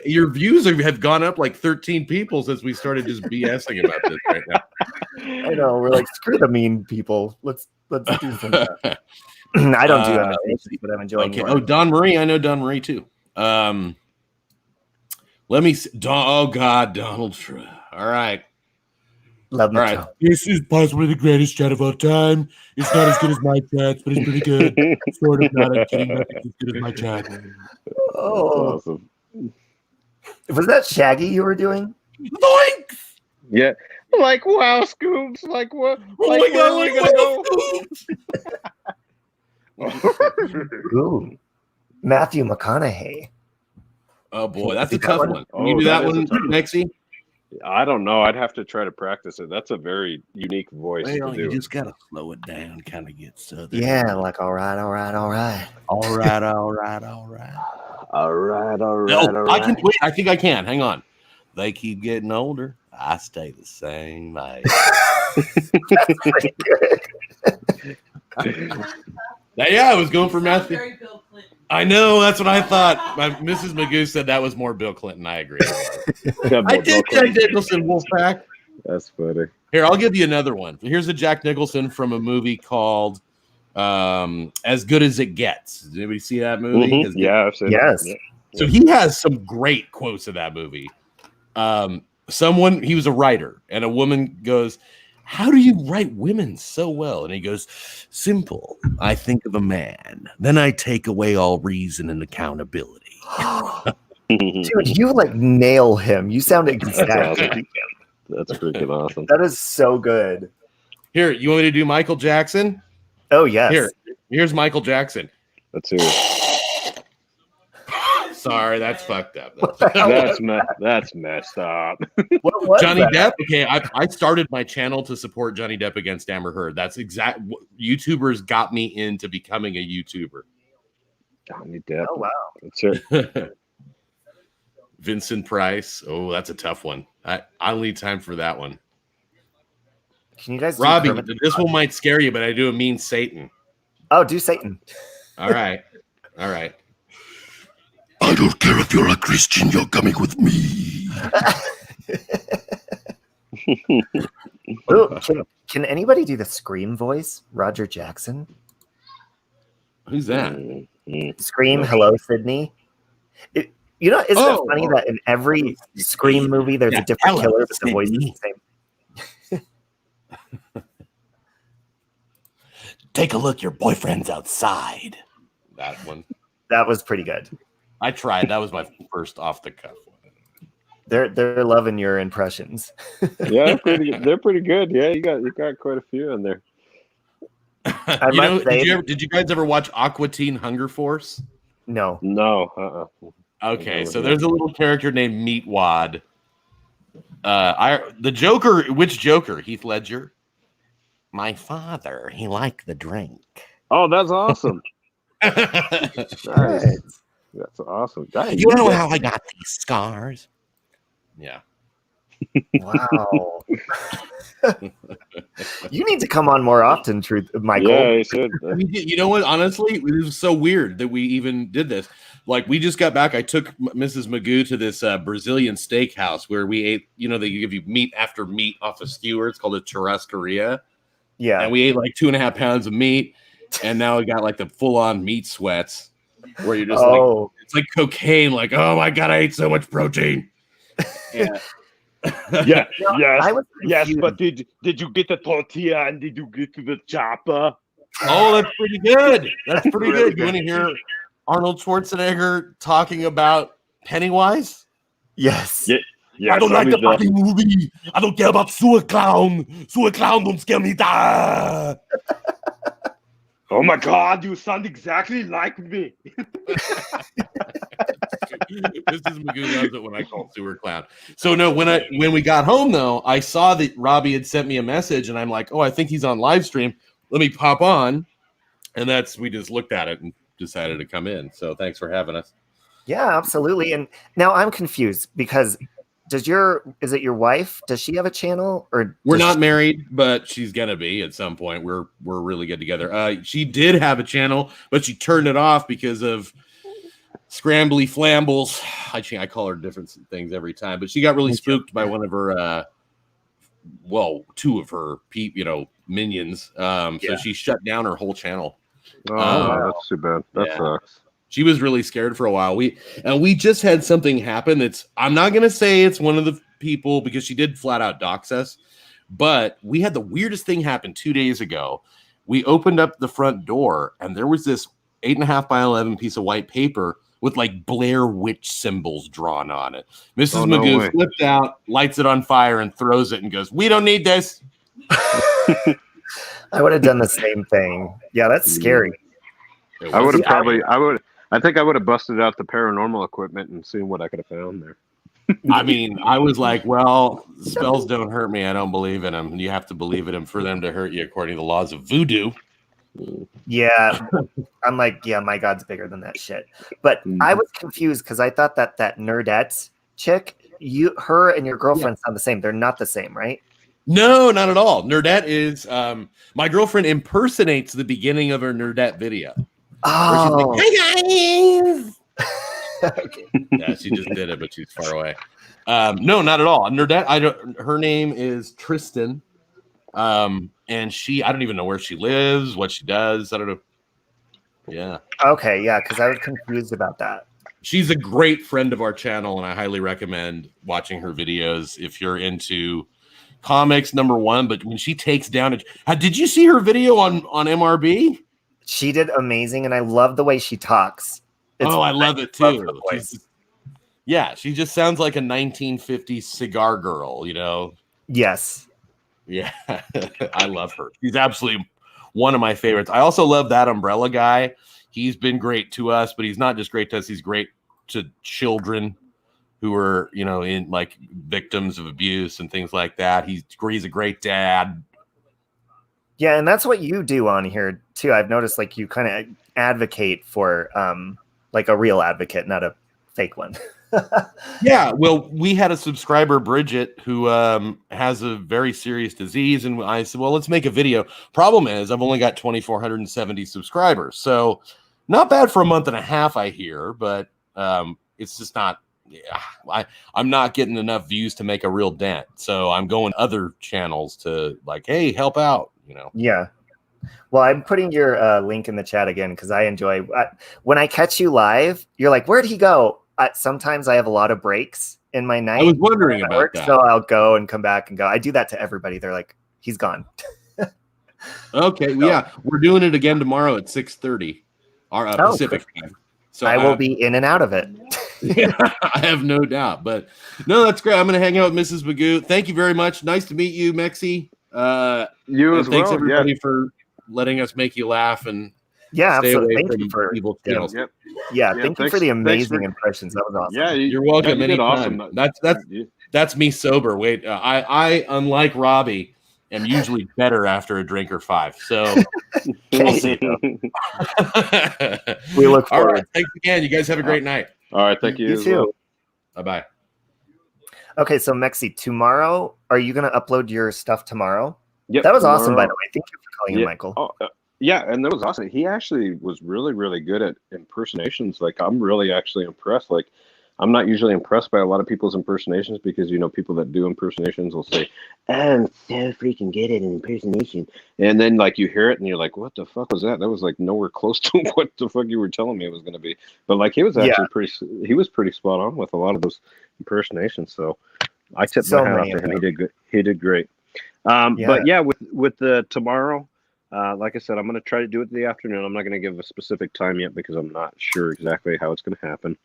your views have gone up like 13 people since we started just BSing about this right now. I know, we're like, screw the mean people. Let's do something. I don't do imitations, but I'm enjoying it. Oh, Don Marie. I know Don Marie too. Let me see. Oh God, Donald Trump. All right. Love me. All right. This is possibly the greatest chat of all time. It's not as good as my chats, but it's pretty good. Sort of not. I'm kidding. Not as good as my chat. Oh, awesome. Was that Shaggy you were doing? Boink! Yeah. Like wow, Scoops. Like what? Oh like, my God! Ooh, Matthew McConaughey. Oh boy, that's a tough one. Can you do that one, Mexie? I don't know. I'd have to try to practice it. That's a very unique voice. Well, you just gotta slow it down, kind of get southern. Yeah, like all right. No, I can wait. I think I can. Hang on. They keep getting older. I stay the same age. Yeah, I was going for Matthew. I know, that's what I thought. Mrs. Magoo said that was more Bill Clinton. I agree. I did Jack Nicholson, Wolfpack. That's funny. Here, I'll give you another one. Here's a Jack Nicholson from a movie called As Good as It Gets. Did anybody see that movie? Mm-hmm. Yeah, I've seen yes. It. So he has some great quotes of that movie. He was a writer, and a woman goes, "How do you write women so well?" And he goes, "Simple. I think of a man, then I take away all reason and accountability." Dude, you like nail him. You sound exactly like him. That's freaking awesome. That is so good. Here, you want me to do Michael Jackson? Oh yes. Here's Michael Jackson. Let's hear it. Sorry, that's fucked up. That's messed up. What was Johnny that? Depp. Okay, I started my channel to support Johnny Depp against Amber Heard. That's exact. YouTubers got me into becoming a YouTuber. Johnny Depp. Oh wow. That's it. Vincent Price. Oh, that's a tough one. I'll need time for that one. Can you guys, Robbie? This one might scare you, but I do a mean Satan. Oh, do Satan. All right. All right. I don't care if you're a Christian, you're coming with me. Oh, can anybody do the Scream voice? Roger Jackson? Who's that? Scream, hello, Sydney. Isn't it funny that in every Scream movie there's a different killer, but the voice is the same? Take a look, your boyfriend's outside. That one. That was pretty good. I tried. That was my first off the cuff one. They're loving your impressions. Yeah, they're pretty good. Yeah, you got quite a few in there. Did you guys ever watch Aqua Teen Hunger Force? No. No. Okay, so there's a little character named Meatwad. The Joker. Which Joker? Heath Ledger. My father. He liked the drink. Oh, that's awesome. Nice. That's awesome. You know how I got these scars? Yeah. Wow. You need to come on more often, Michael. Yeah, you should. You know what? Honestly, it was so weird that we even did this. Like, we just got back. I took Mrs. Magoo to this Brazilian steakhouse where we ate, they give you meat after meat off a skewer. It's called a churrascaria. Yeah. And we ate like 2.5 pounds of meat. And now we got like the full-on meat sweats where you're just like, it's like cocaine. Like, oh my God, I ate so much protein. Yeah. Yes, but did you get the tortilla and did you get to the chopper? Oh, that's pretty good. That's pretty good. You want to hear Arnold Schwarzenegger talking about Pennywise? Yes. I don't like the fucking movie. I don't care about Sewer Clown. Sewer Clown don't scare me. Da! Oh my God, you sound exactly like me. Mrs. Magoo loves it when I call Sewer Clown. So no, when we got home though, I saw that Robbie had sent me a message, and I'm like, oh, I think he's on live stream. Let me pop on, and we just looked at it and decided to come in. So thanks for having us. Yeah, absolutely. And now I'm confused because is it your wife? Does she have a channel, or we're not married, but she's gonna be at some point. We're really good together. She did have a channel, but she turned it off because of Scrambly Flambles. I call her different things every time, but she got really spooked by one of her, two of her minions. So she shut down her whole channel. Oh, that's too bad. That sucks. She was really scared for a while. We just had something happen. I'm not gonna say it's one of the people because she did flat out dox us, but we had the weirdest thing happen 2 days ago. We opened up the front door and there was this 8.5 by 11 piece of white paper with like Blair Witch symbols drawn on it. Mrs. Magoo flipped out, lights it on fire, and throws it and goes, "We don't need this." I would have done the same thing. Yeah, that's scary. I think I would have busted out the paranormal equipment and seen what I could have found there. I mean, I was like, well, spells don't hurt me. I don't believe in them. You have to believe in them for them to hurt you according to the laws of voodoo. Yeah. I'm like, yeah, my God's bigger than that shit. But I was confused because I thought that Nerdette chick, her and your girlfriend sound the same. They're not the same, right? No, not at all. Nerdette is my girlfriend impersonates the beginning of her Nerdette video. Oh, like, hey guys. okay. Yeah, she just did it, but she's far away. No, not at all. Nerdette, her name is Tristan. And I don't even know where she lives, what she does. I don't know. Yeah. Okay, yeah, because I was confused about that. She's a great friend of our channel, and I highly recommend watching her videos if you're into comics, number one. But when she takes down did you see her video on MRB? She did amazing, and I love the way she talks. I love it too. She just sounds like a 1950s cigar girl, Yes. Yeah, I love her. She's absolutely one of my favorites. I also love that Umbrella guy. He's been great to us, but he's not just great to us. He's great to children who are, in like victims of abuse and things like that. He's a great dad. Yeah, and that's what you do on here too. I've noticed like you kind of advocate for like a real advocate, not a fake one. Yeah, well, we had a subscriber, Bridget, who has a very serious disease, and I said, well, let's make a video. Problem is, I've only got 2,470 subscribers, so Not bad for a month and a half, I hear, but it's just not. I'm not getting enough views to make a real dent, so I'm going other channels to like, hey, help out. Yeah. Well, I'm putting your link in the chat again because I enjoy when I catch you live. You're like, where'd he go? Sometimes I have a lot of breaks in my night. I was wondering about that. So I'll go and come back and go. I do that to everybody. They're like, he's gone. Okay, well, yeah, we're doing it again tomorrow at 6:30, our Pacific time. So I will be in and out of it. Yeah, I have no doubt. But no, that's great. I'm going to hang out with Mrs. Magoo. Thank you very much. Nice to meet you, Mexi. You as thanks well. Everybody for letting us make you laugh and stay absolutely. away Thank from you for evil channels. Yep. Thank you for the amazing impressions. That was awesome. Yeah, you're welcome. You did Anytime. awesome. That's me sober. Wait, I unlike Robbie, am usually better after a drink or 5. So we'll see. We look forward. All right. Thanks again. You guys have a great night. All right. Thank you. You too. Bye-bye. Okay, so Mexi, tomorrow, are you going to upload your stuff tomorrow? Yep, that was awesome, by the way. Thank you for calling in, Michael. Oh, yeah, and that was awesome. He actually was really, really good at impersonations. Like, I'm really actually impressed. Like, I'm not usually impressed by a lot of people's impersonations because, people that do impersonations will say, I'm so freaking good at an impersonation. And then, like, you hear it and you're like, what the fuck was that? That was, like, nowhere close to what the fuck you were telling me it was going to be. But, like, he was actually pretty spot on with a lot of those impersonations. So I tipped my hat off to him. He did good. He did great. But, yeah, with the tomorrow, like I said, I'm going to try to do it in the afternoon. I'm not going to give a specific time yet because I'm not sure exactly how it's going to happen.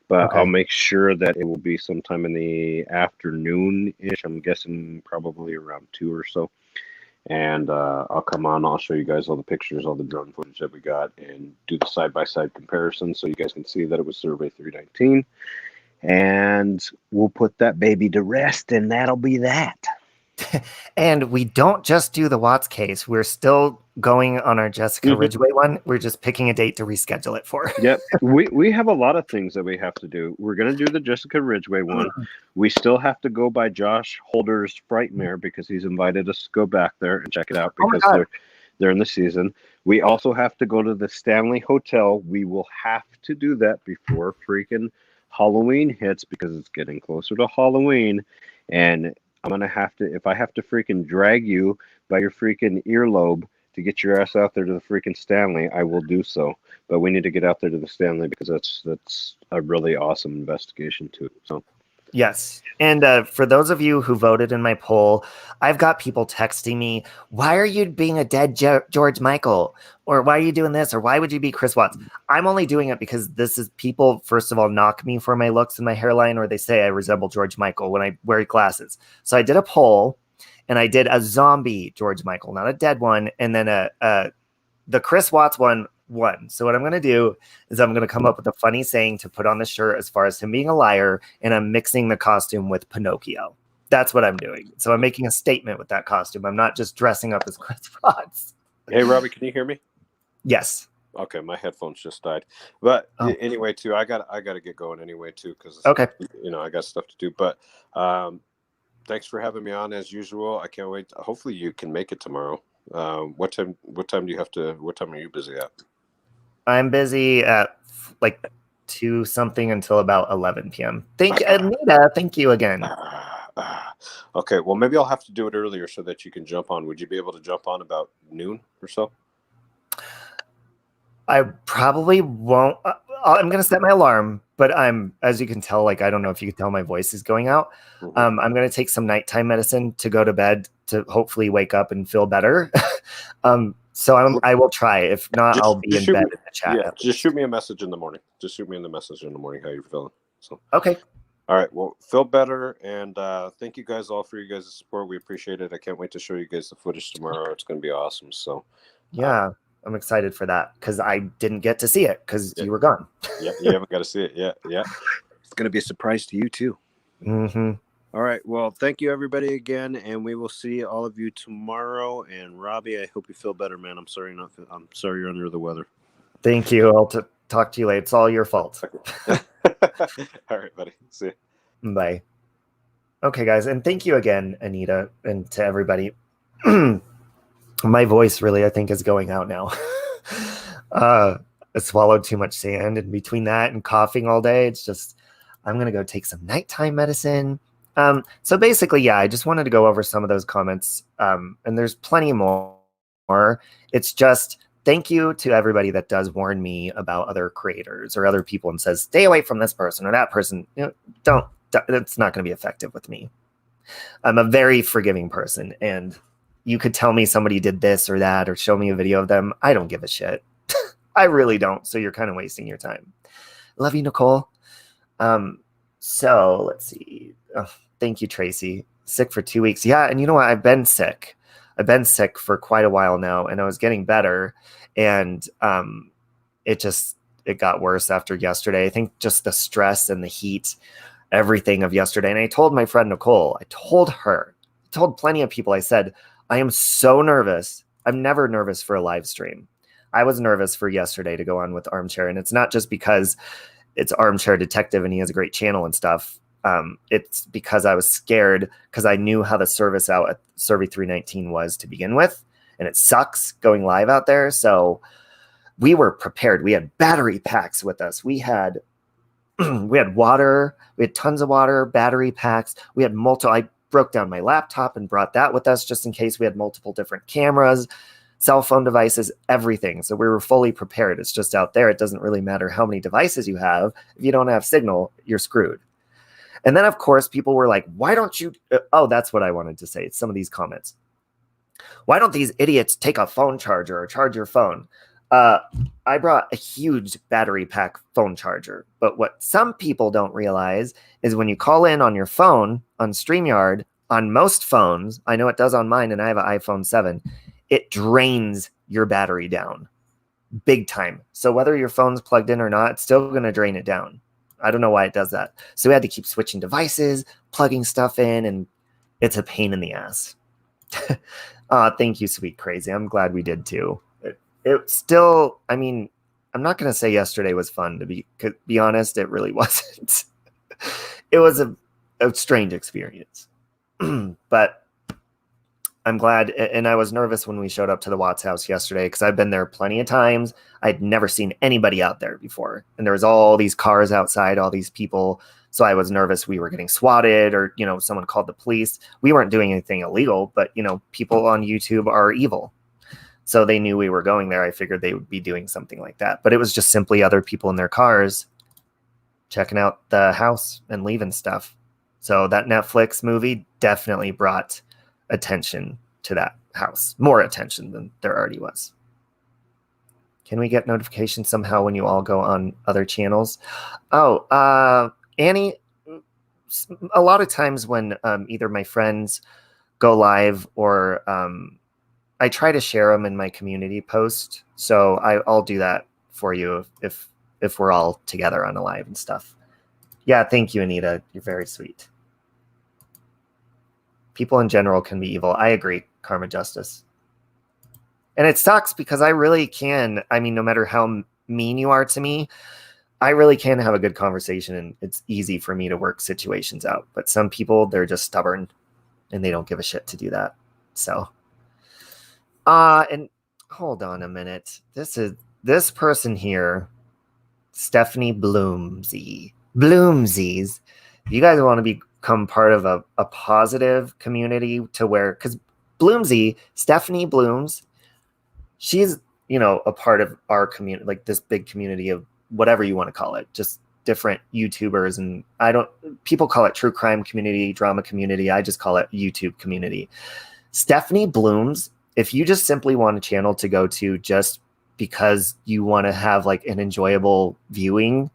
But I'll make sure that it will be sometime in the afternoon-ish. I'm guessing probably around 2 or so. And I'll come on. I'll show you guys all the pictures, all the drone footage that we got, and do the side-by-side comparison so you guys can see that it was Survey 319. And we'll put that baby to rest, and that'll be that. And we don't just do the Watts case. We're still going on our Jessica Ridgway one. We're just picking a date to reschedule it for. Yep. We have a lot of things that we have to do. We're going to do the Jessica Ridgway one. We still have to go by Josh Holder's Frightmare because he's invited us to go back there and check it out because they're in the season. We also have to go to the Stanley Hotel. We will have to do that before freaking Halloween hits because it's getting closer to Halloween. And I'm going to have to, if I have to freaking drag you by your freaking earlobe to get your ass out there to the freaking Stanley, I will do so. But we need to get out there to the Stanley because that's a really awesome investigation too. So. Yes. And for those of you who voted in my poll, I've got people texting me, why are you being a dead George Michael? Or why are you doing this? Or why would you be Chris Watts? I'm only doing it because this is people, first of all, knock me for my looks and my hairline, or they say I resemble George Michael when I wear glasses. So I did a poll and I did a zombie George Michael, not a dead one. And then the Chris Watts one won. So what I'm going to do is I'm going to come up with a funny saying to put on the shirt as far as him being a liar, and I'm mixing the costume with Pinocchio. That's what I'm doing. So I'm making a statement with that costume. I'm not just dressing up as Chris Watts. Hey, Robbie, can you hear me? Yes. Okay, my headphones just died. But anyway, too, I got to get going anyway, too, because I got stuff to do. But thanks for having me on as usual. I can't wait. Hopefully, you can make it tomorrow. What time do you have to? What time are you busy at? I'm busy at like 2 something until about 11 p.m. Thank you, Anita. Thank you again. Okay, well, maybe I'll have to do it earlier so that you can jump on. Would you be able to jump on about noon or so? I probably won't. I'm going to set my alarm, but as you can tell, like, I don't know if you can tell my voice is going out. I'm going to take some nighttime medicine to go to bed to hopefully wake up and feel better. So I will try. If not, I'll be in bed in the chat. Yeah, just shoot me a message in the morning. Just shoot me in the message in the morning how you're feeling. So okay. All right. Well, feel better, and thank you guys all for your guys' support. We appreciate it. I can't wait to show you guys the footage tomorrow. It's going to be awesome. So yeah, I'm excited for that because I didn't get to see it because you were gone. Yeah, you haven't got to see it yet. Yeah, it's going to be a surprise to you too. Mm-hmm. All right. Well, thank you everybody again, and we will see all of you tomorrow. And Robbie, I hope you feel better, man. I'm sorry you're under the weather. Thank you. I'll talk to you later. It's all your fault. All right, buddy. See you. Bye. Okay, guys, and thank you again, Anita, and to everybody. My voice really, I think, is going out now. I swallowed too much sand, and between that and coughing all day, it's just, I'm going to go take some nighttime medicine. So basically, yeah, I just wanted to go over some of those comments. And there's plenty more. It's just thank you to everybody that does warn me about other creators or other people and says, stay away from this person or that person. Don't, it's not going to be effective with me. I'm a very forgiving person, and you could tell me somebody did this or that or show me a video of them. I don't give a shit. I really don't. So you're kind of wasting your time. Love you, Nicole. So let's see. Oh, thank you, Tracy. Sick for 2 weeks. Yeah. And you know what? I've been sick for quite a while now, and I was getting better. And it got worse after yesterday. I think just the stress and the heat, everything of yesterday. And I told my friend Nicole, I told plenty of people, I said, I am so nervous. I'm never nervous for a live stream. I was nervous for yesterday to go on with Armchair. And it's not just because it's Armchair Detective and he has a great channel and stuff. It's because I was scared because I knew how the service out at Survey 319 was to begin with. And it sucks going live out there. So we were prepared. We had battery packs with us. We had water. We had tons of water, battery packs. We had I broke down my laptop and brought that with us just in case we had multiple different cameras, cell phone devices, everything. So we were fully prepared. It's just out there. It doesn't really matter how many devices you have. If you don't have signal, you're screwed. And then, of course, people were like, why don't you? Oh, that's what I wanted to say. It's some of these comments. Why don't these idiots take a phone charger or charge your phone? I brought a huge battery pack phone charger. But what some people don't realize is when you call in on your phone on StreamYard, on most phones, I know it does on mine, and I have an iPhone 7, it drains your battery down big time. So whether your phone's plugged in or not, it's still going to drain it down. I don't know why it does that. So we had to keep switching devices, plugging stuff in, and it's a pain in the ass. Thank you, Sweet Crazy. I'm glad we did too. It still, I mean, I'm not going to say yesterday was fun, to be honest. It really wasn't. It was a strange experience. But I'm glad, and I was nervous when we showed up to the Watts house yesterday because I've been there plenty of times. I'd never seen anybody out there before, and there was all these cars outside, all these people. So I was nervous we were getting swatted or, someone called the police. We weren't doing anything illegal, but, people on YouTube are evil. So they knew we were going there. I figured they would be doing something like that. But it was just simply other people in their cars checking out the house and leaving stuff. So that Netflix movie definitely brought attention to that house. More attention than there already was. Can we get notifications somehow when you all go on other channels? Oh, Annie, a lot of times when either my friends go live or I try to share them in my community post. So I'll do that for you if we're all together on a live and stuff. Yeah, thank you, Anita. You're very sweet. People in general can be evil. I agree, Karma Justice. And it sucks because I really can. I mean, no matter how mean you are to me, I really can have a good conversation, and it's easy for me to work situations out. But some people, they're just stubborn and they don't give a shit to do that. So, and hold on a minute. This person here, Stephanie Bloomsies. If you guys want to become part of a positive community to where, because Stephanie Blooms, she's, a part of our community, like this big community of whatever you want to call it, just different YouTubers. And people call it true crime community, drama community. I just call it YouTube community. Stephanie Blooms, if you just simply want a channel to go to just because you want to have like an enjoyable viewing,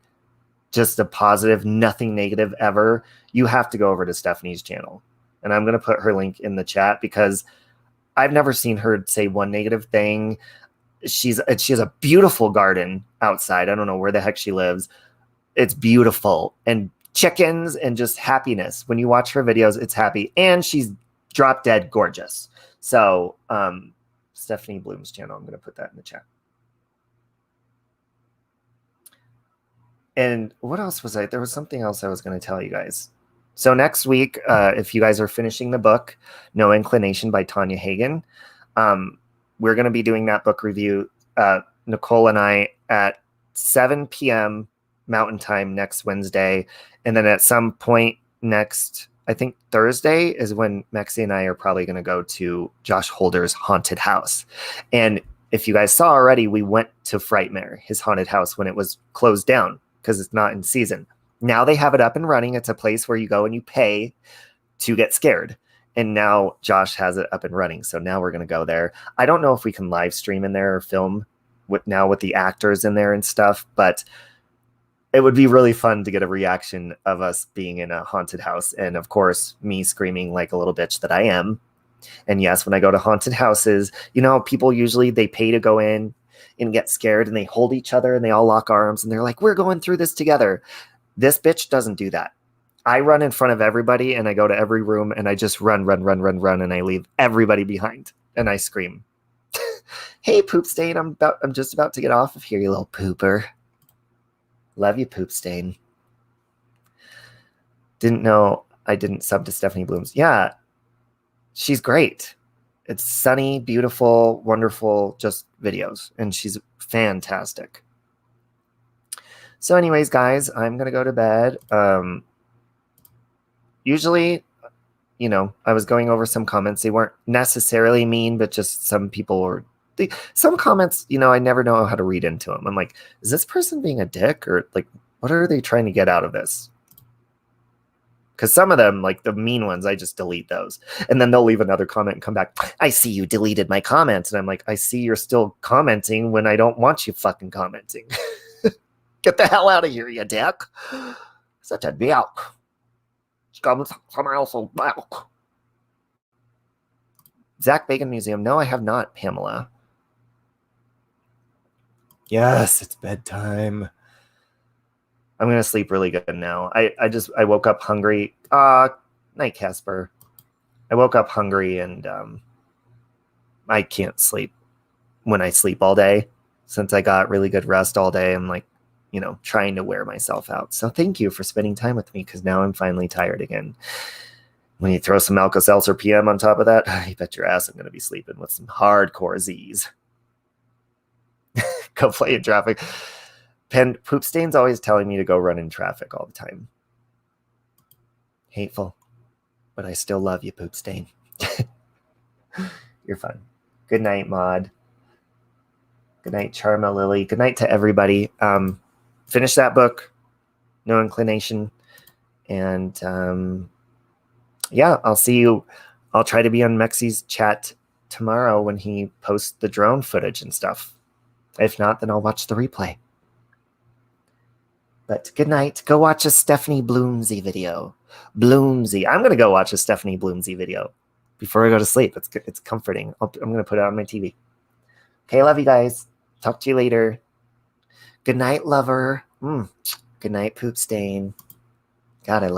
just a positive, nothing negative ever, you have to go over to Stephanie's channel. And I'm going to put her link in the chat because I've never seen her say one negative thing. She has a beautiful garden outside. I don't know where the heck she lives. It's beautiful, and chickens and just happiness. When you watch her videos, it's happy, and she's drop dead gorgeous. So Stephanie Bloom's channel, I'm going to put that in the chat. And what else was there was something else I was going to tell you guys. So next week, if you guys are finishing the book, No Inclination by Tanya Hagen, we're going to be doing that book review. Nicole and I at 7 p.m. Mountain Time next Wednesday. And then at some point next, I think Thursday is when Mexi and I are probably going to go to Josh Holder's haunted house. And if you guys saw already, we went to Frightmare, his haunted house, when it was closed down because it's not in season. Now they have it up and running. It's a place where you go and you pay to get scared. And now Josh has it up and running. So now we're going to go there. I don't know if we can live stream in there or film with the actors in there and stuff, but it would be really fun to get a reaction of us being in a haunted house. And of course, me screaming like a little bitch that I am. And yes, when I go to haunted houses, you know, people usually they pay to go in and get scared and they hold each other and they all lock arms and they're like, we're going through this together. This bitch doesn't do that. I run in front of everybody and I go to every room and I just run and I leave everybody behind and I scream. Hey, Poop Stain, I'm just about to get off of here, you little pooper. Love you, Poop Stain. Didn't know I didn't sub to Stephanie Blooms. Yeah, she's great. It's sunny, beautiful, wonderful, just videos. And she's fantastic. So anyways, guys, I'm going to go to bed. Usually, you know, I was going over some comments. They weren't necessarily mean, but just some people were... some comments, you know, I never know how to read into them. I'm like, is this person being a dick? Or like, what are they trying to get out of this? Because some of them, like the mean ones, I just delete those. And then they'll leave another comment and come back. I see you deleted my comment. And I'm like, I see you're still commenting when I don't want you fucking commenting. Get the hell out of here, you dick. Such a dick. Someone else will dick. Zach Bacon Museum. No, I have not, Pamela. Yes, it's bedtime. I'm going to sleep really good now. I woke up hungry. Night, Casper. I woke up hungry and I can't sleep when I sleep all day. Since I got really good rest all day, I'm like, you know, trying to wear myself out. So thank you for spending time with me because now I'm finally tired again. When you throw some Alka-Seltzer PM on top of that, I bet your ass I'm going to be sleeping with some hardcore Z's. Go play in traffic. Poop Stain's always telling me to go run in traffic all the time. Hateful. But I still love you, Poop Stain. You're fun. Good night, Maud. Good night, Charma Lily. Good night to everybody. Finish that book. No Inclination. And yeah, I'll see you. I'll try to be on Mexi's chat tomorrow when he posts the drone footage and stuff. If not, then I'll watch the replay. But good night. Go watch a Stephanie Bloomsy video. Bloomsy. I'm going to go watch a Stephanie Bloomsy video before I go to sleep. It's comforting. I'm going to put it on my TV. Okay, love you guys. Talk to you later. Good night, lover. Good night, Poop Stain. God, I love